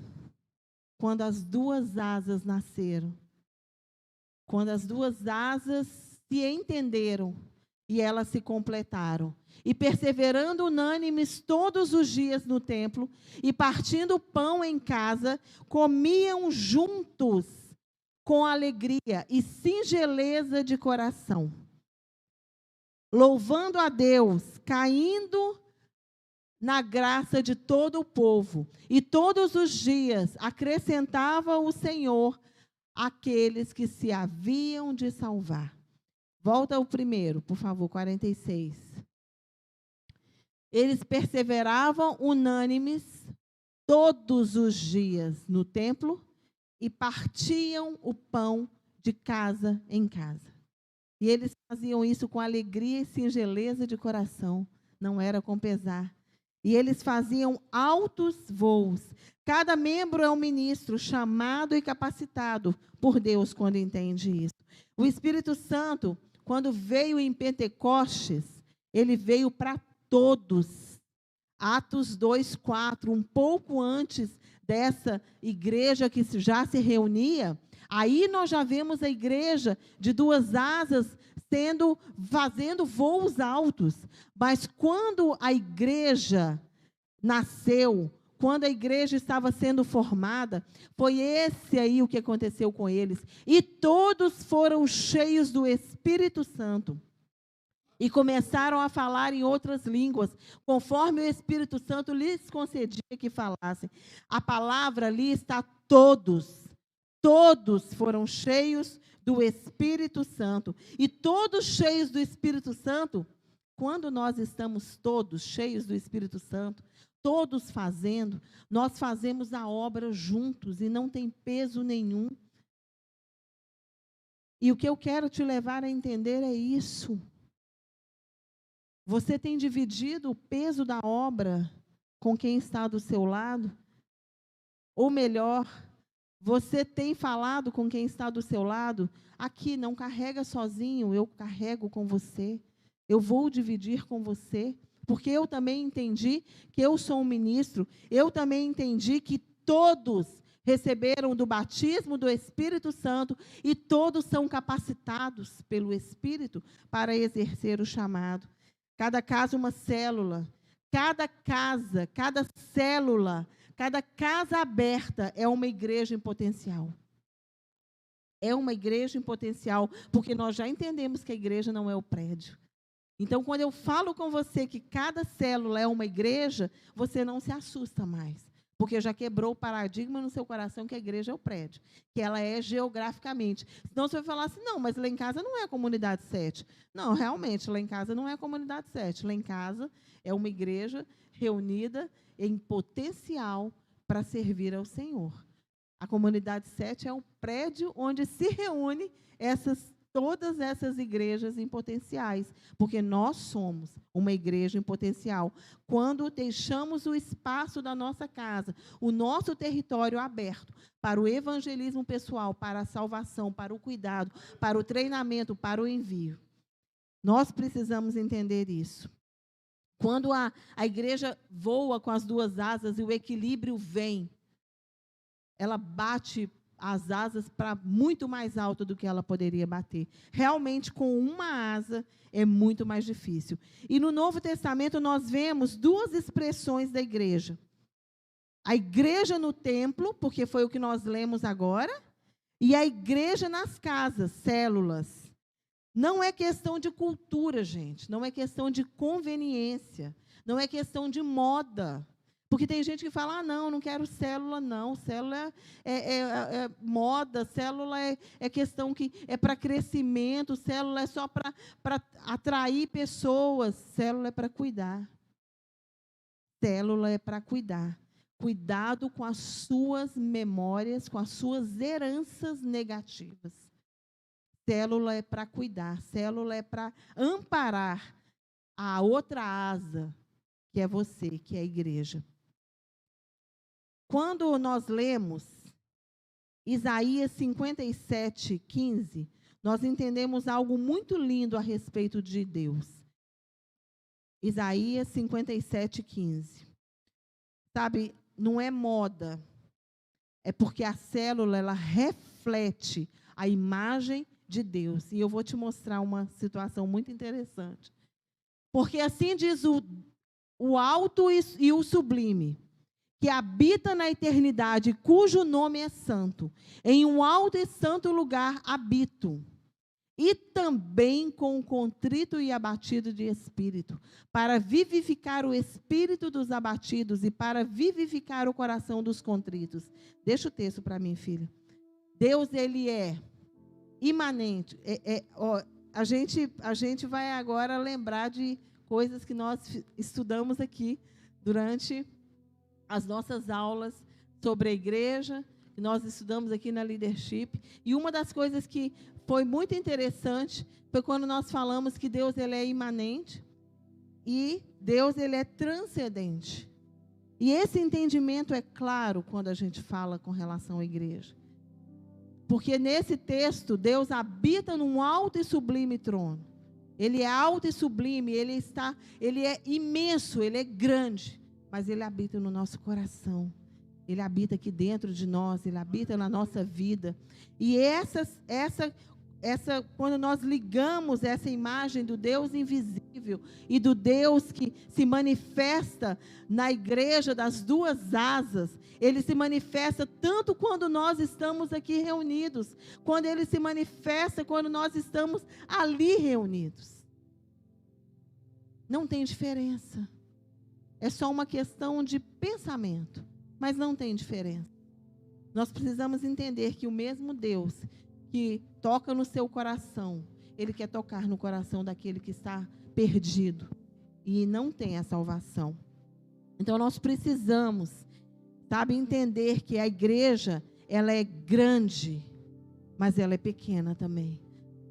Quando as duas asas nasceram. Quando as duas asas se entenderam e elas se completaram. E perseverando unânimes todos os dias no templo, e partindo pão em casa, comiam juntos com alegria e singeleza de coração, louvando a Deus, caindo na graça de todo o povo. E todos os dias acrescentava o Senhor aqueles que se haviam de salvar. Volta ao primeiro, por favor, 46. Eles perseveravam unânimes todos os dias no templo e partiam o pão de casa em casa. E eles faziam isso com alegria e singeleza de coração, não era com pesar. E eles faziam altos voos. Cada membro é um ministro chamado e capacitado por Deus quando entende isso. O Espírito Santo, quando veio em Pentecostes, ele veio para todos. Atos 2:4, um pouco antes dessa igreja que já se reunia, aí nós já vemos a igreja de duas asas fazendo voos altos. Mas quando a igreja nasceu, quando a igreja estava sendo formada, foi esse aí o que aconteceu com eles. E todos foram cheios do Espírito Santo. E começaram a falar em outras línguas, conforme o Espírito Santo lhes concedia que falassem. A palavra ali está todos. Todos foram cheios do Espírito Santo. E todos cheios do Espírito Santo, quando nós estamos todos cheios do Espírito Santo, todos fazendo, nós fazemos a obra juntos e não tem peso nenhum. E o que eu quero te levar a entender é isso. Você tem dividido o peso da obra com quem está do seu lado? Ou melhor, você tem falado com quem está do seu lado? Aqui, não carrega sozinho, eu carrego com você. Eu vou dividir com você. Porque eu também entendi que eu sou um ministro. Eu também entendi que todos receberam do batismo do Espírito Santo e todos são capacitados pelo Espírito para exercer o chamado. Cada casa uma célula, cada casa, cada célula, cada casa aberta é uma igreja em potencial. É uma igreja em potencial, porque nós já entendemos que a igreja não é o prédio. Então, quando eu falo com você que cada célula é uma igreja, você não se assusta mais. Porque já quebrou o paradigma no seu coração que a igreja é o prédio, que ela é geograficamente. Senão você vai falar assim, não, mas lá em casa não é a comunidade 7. Não, realmente, lá em casa não é a comunidade 7. Lá em casa é uma igreja reunida em potencial para servir ao Senhor. A comunidade 7 é um prédio onde se reúne todas essas igrejas em potenciais, porque nós somos uma igreja em potencial. Quando deixamos o espaço da nossa casa, o nosso território aberto para o evangelismo pessoal, para a salvação, para o cuidado, para o treinamento, para o envio. Nós precisamos entender isso. Quando a igreja voa com as duas asas e o equilíbrio vem, ela bate as asas para muito mais alto do que ela poderia bater. Realmente, com uma asa, é muito mais difícil. E no Novo Testamento, nós vemos duas expressões da igreja. A igreja no templo, porque foi o que nós lemos agora, e a igreja nas casas, células. Não é questão de cultura, gente. Não é questão de conveniência. não é questão de moda. Porque tem gente que fala, não quero célula, não. Célula é moda, célula é questão que é para crescimento, célula é só para atrair pessoas, célula é para cuidar. Célula é para cuidar. Cuidado com as suas memórias, com as suas heranças negativas. Célula é para cuidar, célula é para amparar a outra asa, que é você, que é a igreja. Quando nós lemos Isaías 57:15, nós entendemos algo muito lindo a respeito de Deus. Isaías 57:15. Sabe, não é moda, é porque a célula, ela reflete a imagem de Deus. E eu vou te mostrar uma situação muito interessante. Porque assim diz o alto e o sublime, que habita na eternidade, cujo nome é santo. Em um alto e santo lugar habito. E também com o contrito e abatido de espírito, para vivificar o espírito dos abatidos e para vivificar o coração dos contritos. Deixa o texto para mim, filha. Deus, ele é imanente. A gente vai agora lembrar de coisas que nós estudamos aqui durante as nossas aulas sobre a igreja, que nós estudamos aqui na Leadership. E uma das coisas que foi muito interessante foi quando nós falamos que Deus, ele é imanente e Deus, ele é transcendente. E esse entendimento é claro quando a gente fala com relação à igreja. Porque nesse texto, Deus habita num alto e sublime trono. Ele é alto e sublime, ele é imenso, ele é grande, mas ele habita no nosso coração. Ele habita aqui dentro de nós, ele habita na nossa vida. E quando nós ligamos essa imagem do Deus invisível e do Deus que se manifesta na igreja das duas asas, ele se manifesta tanto quando nós estamos aqui reunidos, quando ele se manifesta quando nós estamos ali reunidos. Não tem diferença. É só uma questão de pensamento, mas não tem diferença. Nós precisamos entender que o mesmo Deus que toca no seu coração, ele quer tocar no coração daquele que está perdido e não tem a salvação. Então nós precisamos, entender que a igreja, ela é grande, mas ela é pequena também.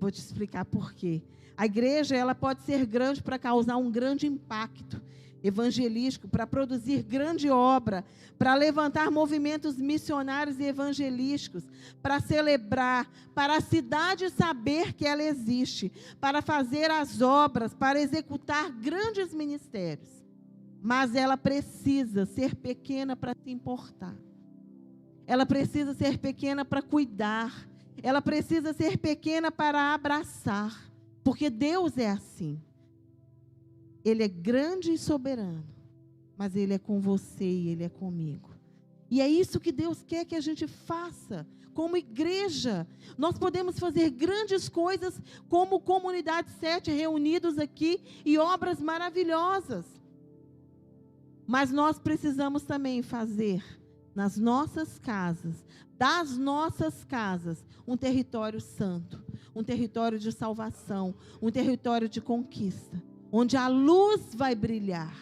Vou te explicar por quê. A igreja, ela pode ser grande para causar um grande impacto evangelístico, para produzir grande obra, para levantar movimentos missionários e evangelísticos, para celebrar, para a cidade saber que ela existe, para fazer as obras, para executar grandes ministérios. Mas ela precisa ser pequena para se importar. Ela precisa ser pequena para cuidar. Ela precisa ser pequena para abraçar. Porque Deus é assim. Ele é grande e soberano, mas ele é com você e ele é comigo. E é isso que Deus quer que a gente faça. Como igreja, nós podemos fazer grandes coisas como Comunidade 7 reunidos aqui e obras maravilhosas. Mas nós precisamos também fazer nas nossas casas, das nossas casas, um território santo, um território de salvação, um território de conquista, onde a luz vai brilhar,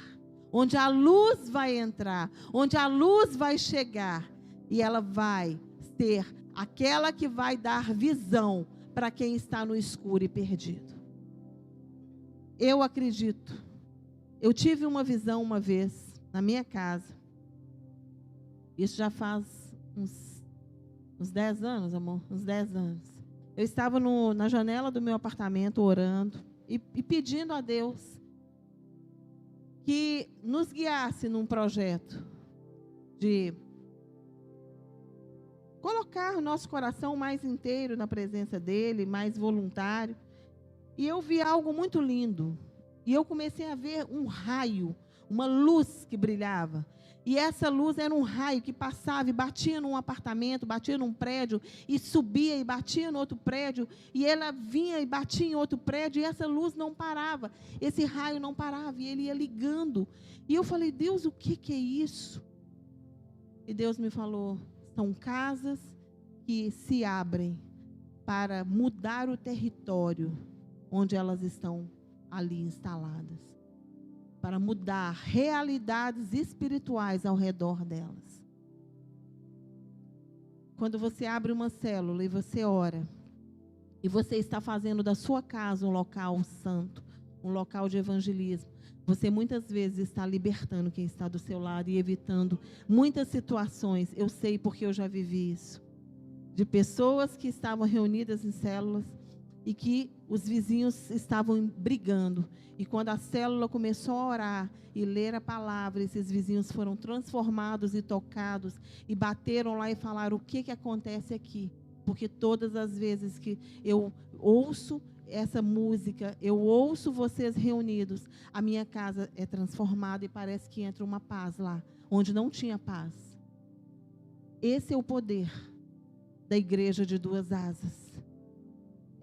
onde a luz vai entrar, onde a luz vai chegar, e ela vai ser aquela que vai dar visão para quem está no escuro e perdido. Eu acredito. Eu tive uma visão uma vez, na minha casa. Isso já faz uns 10 anos, amor, uns 10 anos. Eu estava na janela do meu apartamento orando e pedindo a Deus que nos guiasse num projeto de colocar o nosso coração mais inteiro na presença dele, mais voluntário. E eu vi algo muito lindo. E eu comecei a ver um raio, uma luz que brilhava. E essa luz era um raio que passava e batia num apartamento, batia num prédio, e subia e batia no outro prédio, e ela vinha e batia em outro prédio, e essa luz não parava, esse raio não parava, e ele ia ligando. E eu falei, Deus, o que é isso? E Deus me falou, são casas que se abrem para mudar o território onde elas estão ali instaladas, para mudar realidades espirituais ao redor delas. Quando você abre uma célula e você ora, e você está fazendo da sua casa um local santo, um local de evangelismo, você muitas vezes está libertando quem está do seu lado e evitando muitas situações. Eu sei porque eu já vivi isso. De pessoas que estavam reunidas em células e que os vizinhos estavam brigando. E quando a célula começou a orar e ler a palavra, esses vizinhos foram transformados e tocados e bateram lá e falaram, o que acontece aqui? Porque todas as vezes que eu ouço essa música, eu ouço vocês reunidos, a minha casa é transformada e parece que entra uma paz lá, onde não tinha paz. Esse é o poder da igreja de duas asas.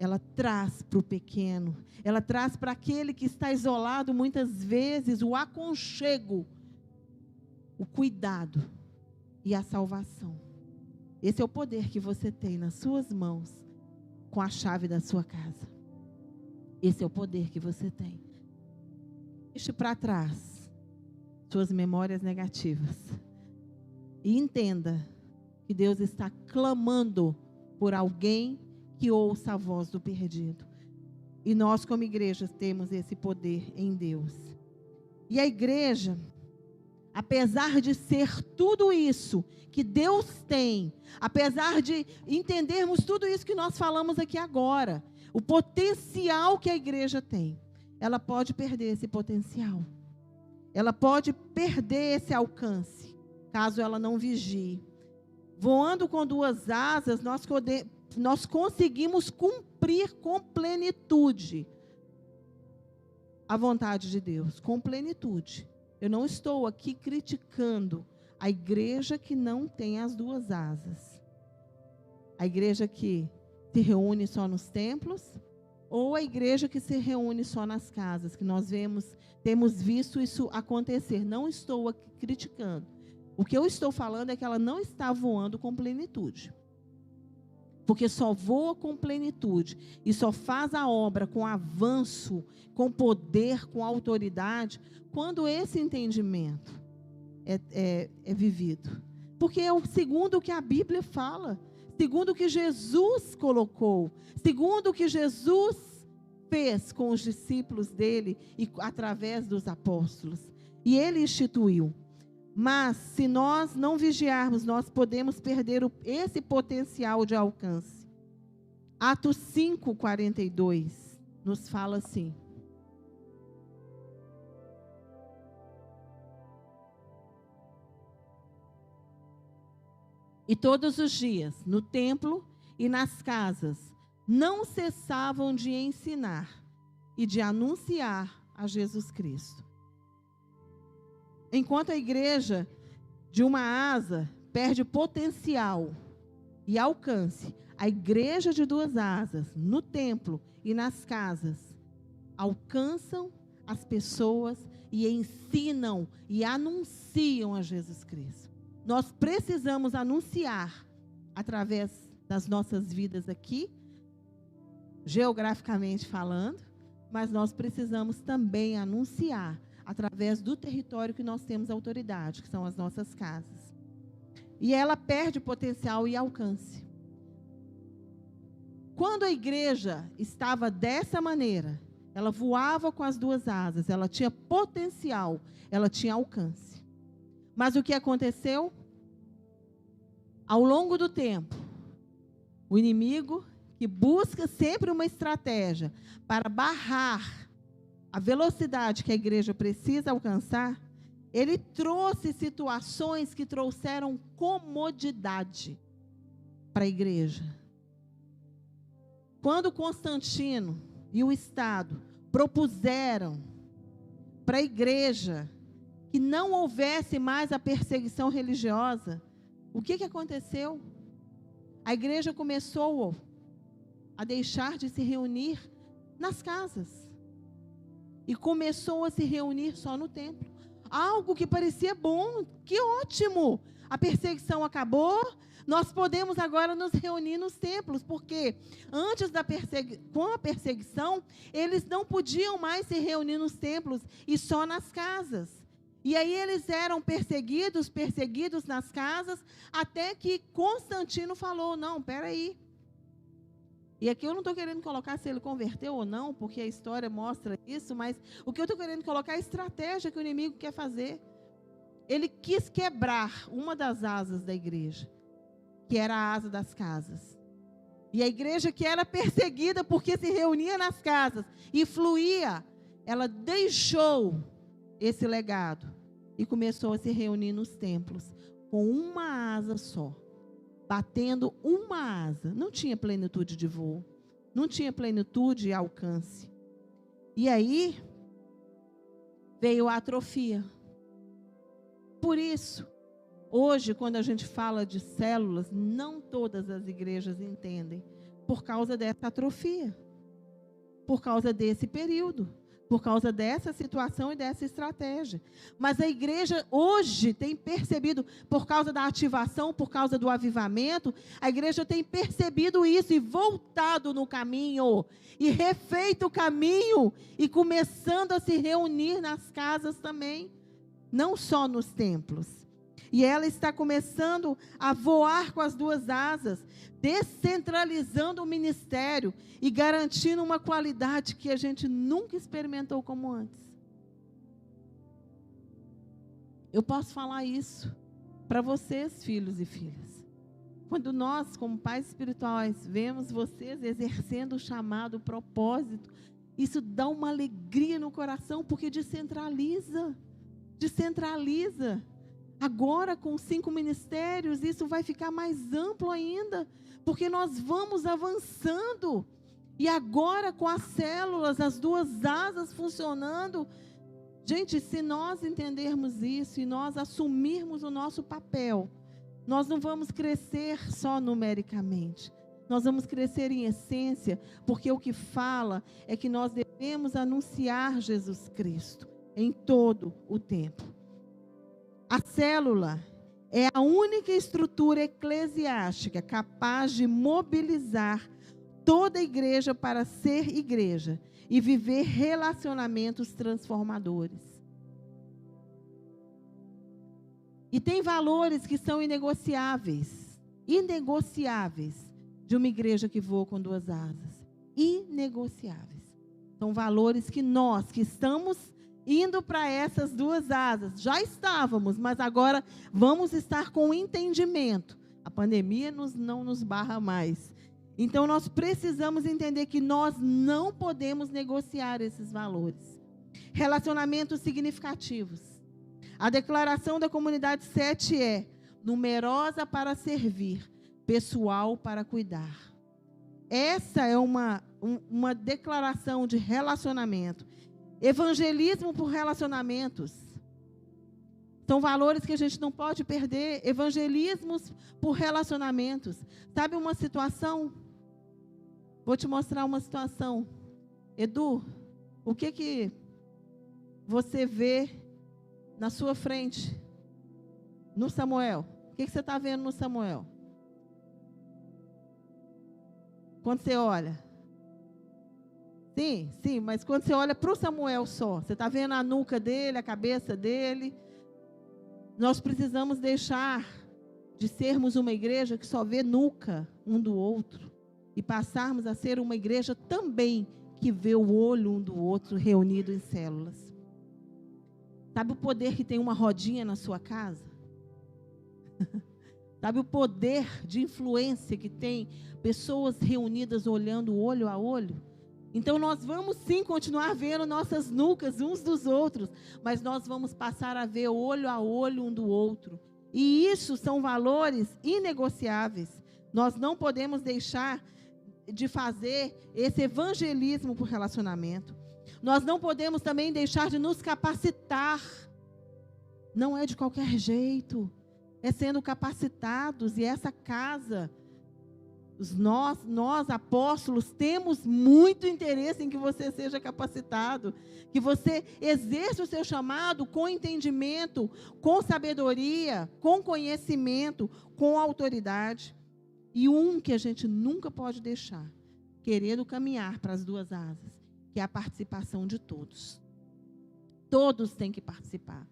Ela traz para o pequeno, ela traz para aquele que está isolado muitas vezes o aconchego, o cuidado e a salvação. Esse é o poder que você tem nas suas mãos com a chave da sua casa. Esse é o poder que você tem. Deixe para trás suas memórias negativas e entenda que Deus está clamando por alguém que ouça a voz do perdido. E nós, como igreja, temos esse poder em Deus. E a igreja, apesar de ser tudo isso que Deus tem, apesar de entendermos tudo isso que nós falamos aqui agora, o potencial que a igreja tem, ela pode perder esse potencial. Ela pode perder esse alcance, caso ela não vigie. Voando com duas asas, nós conseguimos cumprir com plenitude a vontade de Deus, com plenitude. Eu não estou aqui criticando a igreja que não tem as duas asas. A igreja que se reúne só nos templos, ou a igreja que se reúne só nas casas, que nós temos visto isso acontecer. Não estou aqui criticando. O que eu estou falando é que ela não está voando com plenitude. Porque só voa com plenitude e só faz a obra com avanço, com poder, com autoridade, quando esse entendimento é vivido. Porque é segundo o que a Bíblia fala, segundo o que Jesus colocou, segundo o que Jesus fez com os discípulos dele e através dos apóstolos. E ele instituiu. Mas, se nós não vigiarmos, nós podemos perder esse potencial de alcance. Atos 5:42 nos fala assim. E todos os dias, no templo e nas casas, não cessavam de ensinar e de anunciar a Jesus Cristo. Enquanto a igreja de uma asa perde potencial e alcance, a igreja de duas asas, no templo e nas casas, alcançam as pessoas e ensinam e anunciam a Jesus Cristo. Nós precisamos anunciar através das nossas vidas aqui, geograficamente falando, mas nós precisamos também anunciar através do território que nós temos autoridade, que são as nossas casas. E ela perde potencial e alcance. Quando a igreja estava dessa maneira, ela voava com as duas asas, ela tinha potencial, ela tinha alcance. Mas o que aconteceu? Ao longo do tempo, o inimigo, que busca sempre uma estratégia para barrar a velocidade que a igreja precisa alcançar, ele trouxe situações que trouxeram comodidade para a igreja. Quando Constantino e o Estado propuseram para a igreja que não houvesse mais a perseguição religiosa, o que aconteceu? A igreja começou a deixar de se reunir nas casas. E começou a se reunir só no templo. Algo que parecia bom, que ótimo! A perseguição acabou, nós podemos agora nos reunir nos templos, porque antes com a perseguição, eles não podiam mais se reunir nos templos e só nas casas. E aí eles eram perseguidos nas casas, até que Constantino falou, não, peraí. E aqui eu não estou querendo colocar se ele converteu ou não, porque a história mostra isso, mas o que eu estou querendo colocar é a estratégia que o inimigo quer fazer. Ele quis quebrar uma das asas da igreja, que era a asa das casas. E a igreja que era perseguida porque se reunia nas casas e fluía, ela deixou esse legado e começou a se reunir nos templos com uma asa só, batendo uma asa. Não tinha plenitude de voo, não tinha plenitude e alcance. E aí veio a atrofia. Por isso, hoje, quando a gente fala de células, não todas as igrejas entendem, por causa dessa atrofia, por causa desse período, por causa dessa situação e dessa estratégia. Mas a igreja hoje tem percebido, por causa da ativação, por causa do avivamento, a igreja tem percebido isso e voltado no caminho, e refeito o caminho, e começando a se reunir nas casas também, não só nos templos. E ela está começando a voar com as duas asas, descentralizando o ministério e garantindo uma qualidade que a gente nunca experimentou como antes. Eu posso falar isso para vocês, filhos e filhas. Quando nós, como pais espirituais, vemos vocês exercendo o chamado, o propósito, isso dá uma alegria no coração, porque descentraliza. Agora, com 5 ministérios, isso vai ficar mais amplo ainda, porque nós vamos avançando. E agora, com as células, as duas asas funcionando. Gente, se nós entendermos isso e nós assumirmos o nosso papel, nós não vamos crescer só numericamente. Nós vamos crescer em essência, porque o que fala é que nós devemos anunciar Jesus Cristo em todo o tempo. A célula é a única estrutura eclesiástica capaz de mobilizar toda a igreja para ser igreja e viver relacionamentos transformadores. E tem valores que são inegociáveis de uma igreja que voa com duas asas. Inegociáveis. São valores que nós, que estamos indo para essas duas asas, já estávamos, mas agora vamos estar com entendimento. A pandemia não nos barra mais. Então, nós precisamos entender que nós não podemos negociar esses valores. Relacionamentos significativos. A declaração da comunidade 7 é: numerosa para servir, pessoal para cuidar. Essa é uma declaração de relacionamento. Evangelismo por relacionamentos. São valores que a gente não pode perder. Evangelismos por relacionamentos. Sabe uma situação? Vou te mostrar uma situação. Edu, o que você vê na sua frente no Samuel? O que você está vendo no Samuel? Quando você olha. Sim, mas quando você olha para o Samuel só, você está vendo a nuca dele, a cabeça dele. Nós precisamos deixar de sermos uma igreja que só vê nuca um do outro e passarmos a ser uma igreja também que vê o olho um do outro reunido em células. Sabe o poder que tem uma rodinha na sua casa? Sabe o poder de influência que tem pessoas reunidas olhando olho a olho? Então, nós vamos sim continuar vendo nossas nucas uns dos outros, mas nós vamos passar a ver olho a olho um do outro. E isso são valores inegociáveis. Nós não podemos deixar de fazer esse evangelismo por relacionamento. Nós não podemos também deixar de nos capacitar. Não é de qualquer jeito. É sendo capacitados. E essa casa, nós apóstolos, temos muito interesse em que você seja capacitado. Que você exerça o seu chamado com entendimento, com sabedoria, com conhecimento, com autoridade. E que a gente nunca pode deixar, querendo caminhar para as duas asas, que é a participação de todos. Todos têm que participar.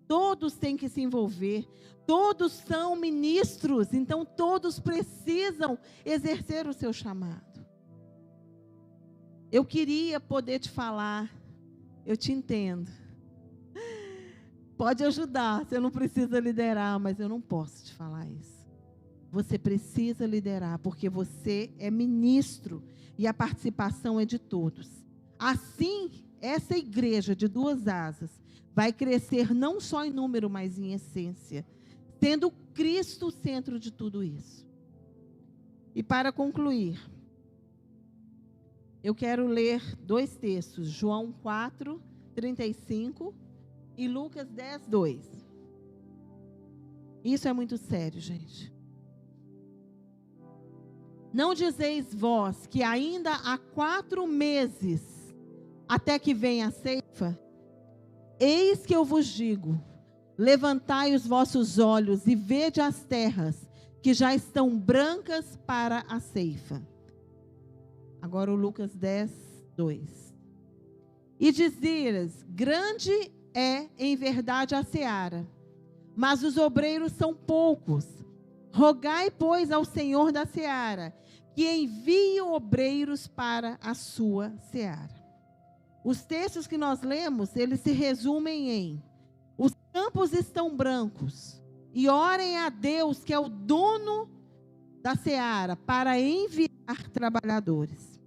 Todos têm que se envolver. Todos são ministros, então todos precisam exercer o seu chamado. Eu queria poder te falar, eu te entendo. Pode ajudar, você não precisa liderar, mas eu não posso te falar isso. Você precisa liderar, porque você é ministro e a participação é de todos. Assim, essa igreja de duas asas vai crescer não só em número, mas em essência, tendo Cristo o centro de tudo isso. E para concluir, eu quero ler 2 textos, João 4, 35 e Lucas 10, 2. Isso é muito sério, gente. Não dizeis vós que ainda há 4 meses até que venha a ceifa? Eis que eu vos digo, levantai os vossos olhos e vede as terras, que já estão brancas para a ceifa. Agora o Lucas 10, 2. E dizeres, grande é em verdade a seara, mas os obreiros são poucos. Rogai, pois, ao Senhor da seara, que envie obreiros para a sua seara. Os textos que nós lemos, eles se resumem em: os campos estão brancos, e orem a Deus, que é o dono da seara, para enviar trabalhadores.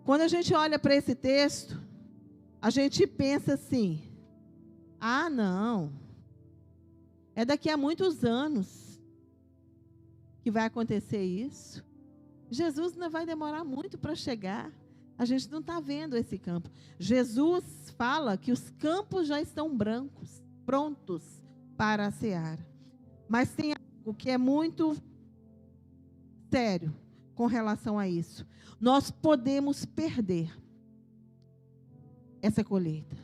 Quando a gente olha para esse texto, a gente pensa assim: ah, não, é daqui a muitos anos que vai acontecer isso. Jesus não vai demorar muito para chegar. A gente não está vendo esse campo. Jesus fala que os campos já estão brancos, prontos para a seara. Mas tem algo que é muito sério com relação a isso. Nós podemos perder essa colheita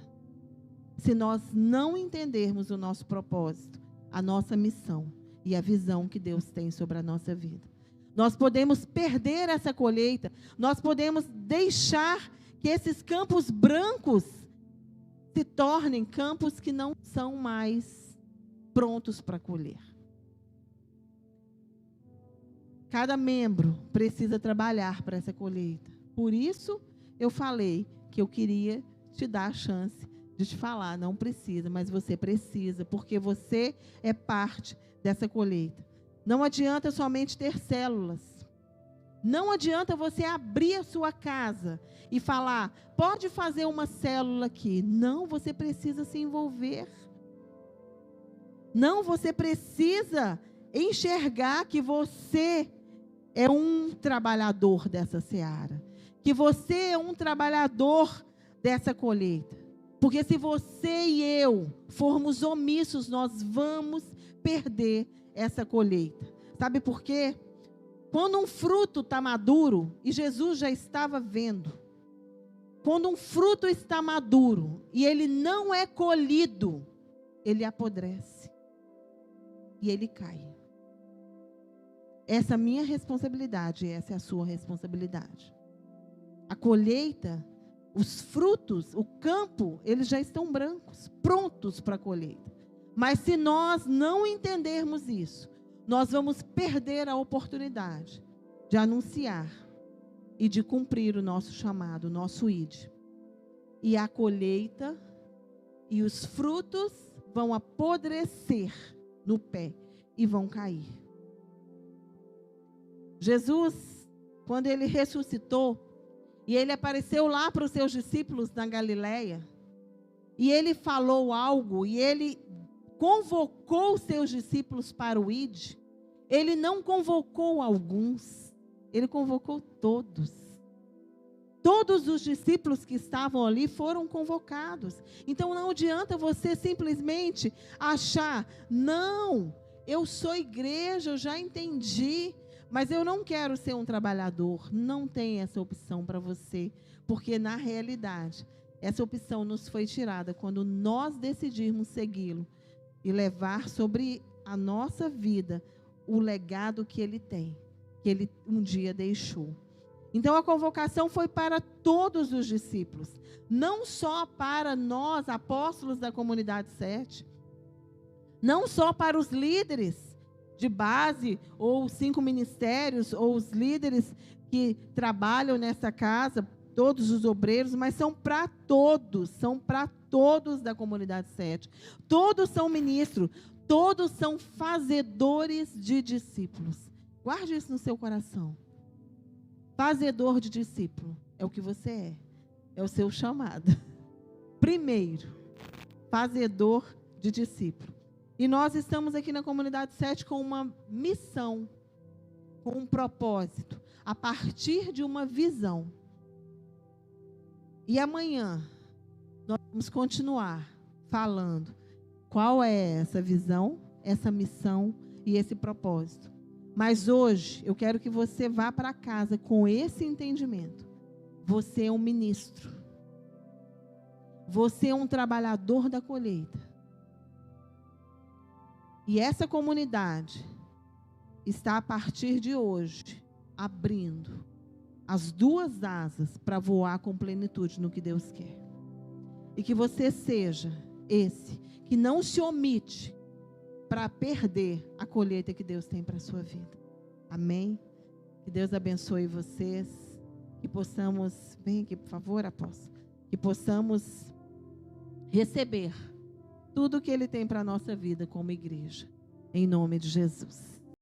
se nós não entendermos o nosso propósito, a nossa missão e a visão que Deus tem sobre a nossa vida. Nós podemos perder essa colheita, nós podemos deixar que esses campos brancos se tornem campos que não são mais prontos para colher. Cada membro precisa trabalhar para essa colheita. Por isso, eu falei que eu queria te dar a chance de te falar. Não precisa, mas você precisa, porque você é parte dessa colheita. Não adianta somente ter células. Não adianta você abrir a sua casa e falar, pode fazer uma célula aqui. Não, você precisa se envolver. Não, você precisa enxergar que você é um trabalhador dessa seara. Que você é um trabalhador dessa colheita. Porque se você e eu formos omissos, nós vamos perder essa colheita. Sabe por quê? Quando um fruto está maduro, e Jesus já estava vendo, quando um fruto está maduro e ele não é colhido, ele apodrece e ele cai. Essa é a minha responsabilidade, essa é a sua responsabilidade. A colheita, os frutos, o campo, eles já estão brancos, prontos para a colheita. Mas se nós não entendermos isso, nós vamos perder a oportunidade de anunciar e de cumprir o nosso chamado, o nosso ID. E a colheita e os frutos vão apodrecer no pé e vão cair. Jesus, quando ele ressuscitou, e ele apareceu lá para os seus discípulos na Galileia, e ele falou algo, e ele convocou os seus discípulos para o ID, ele não convocou alguns, ele convocou todos. Todos os discípulos que estavam ali foram convocados. Então não adianta você simplesmente achar, não, eu sou igreja, eu já entendi, mas eu não quero ser um trabalhador. Não tem essa opção para você, porque na realidade, essa opção nos foi tirada quando nós decidimos segui-lo e levar sobre a nossa vida o legado que ele tem, que ele um dia deixou. Então, a convocação foi para todos os discípulos, não só para nós, apóstolos da comunidade 7, não só para os líderes de base, ou os 5 ministérios, ou os líderes que trabalham nessa casa, todos os obreiros, mas são para todos da comunidade 7. Todos são ministros, todos são fazedores de discípulos. Guarde isso no seu coração. Fazedor de discípulo é o que você é o seu chamado. Primeiro, fazedor de discípulo. E nós estamos aqui na comunidade 7 com uma missão, com um propósito, a partir de uma visão. E amanhã nós vamos continuar falando qual é essa visão, essa missão e esse propósito. Mas hoje eu quero que você vá para casa com esse entendimento. Você é um ministro. Você é um trabalhador da colheita. E essa comunidade está a partir de hoje abrindo as 2 asas para voar com plenitude no que Deus quer. E que você seja esse que não se omite para perder a colheita que Deus tem para a sua vida. Amém? Que Deus abençoe vocês. Que possamos, vem aqui por favor, apóstolo. Que possamos receber tudo que Ele tem para a nossa vida como igreja. Em nome de Jesus.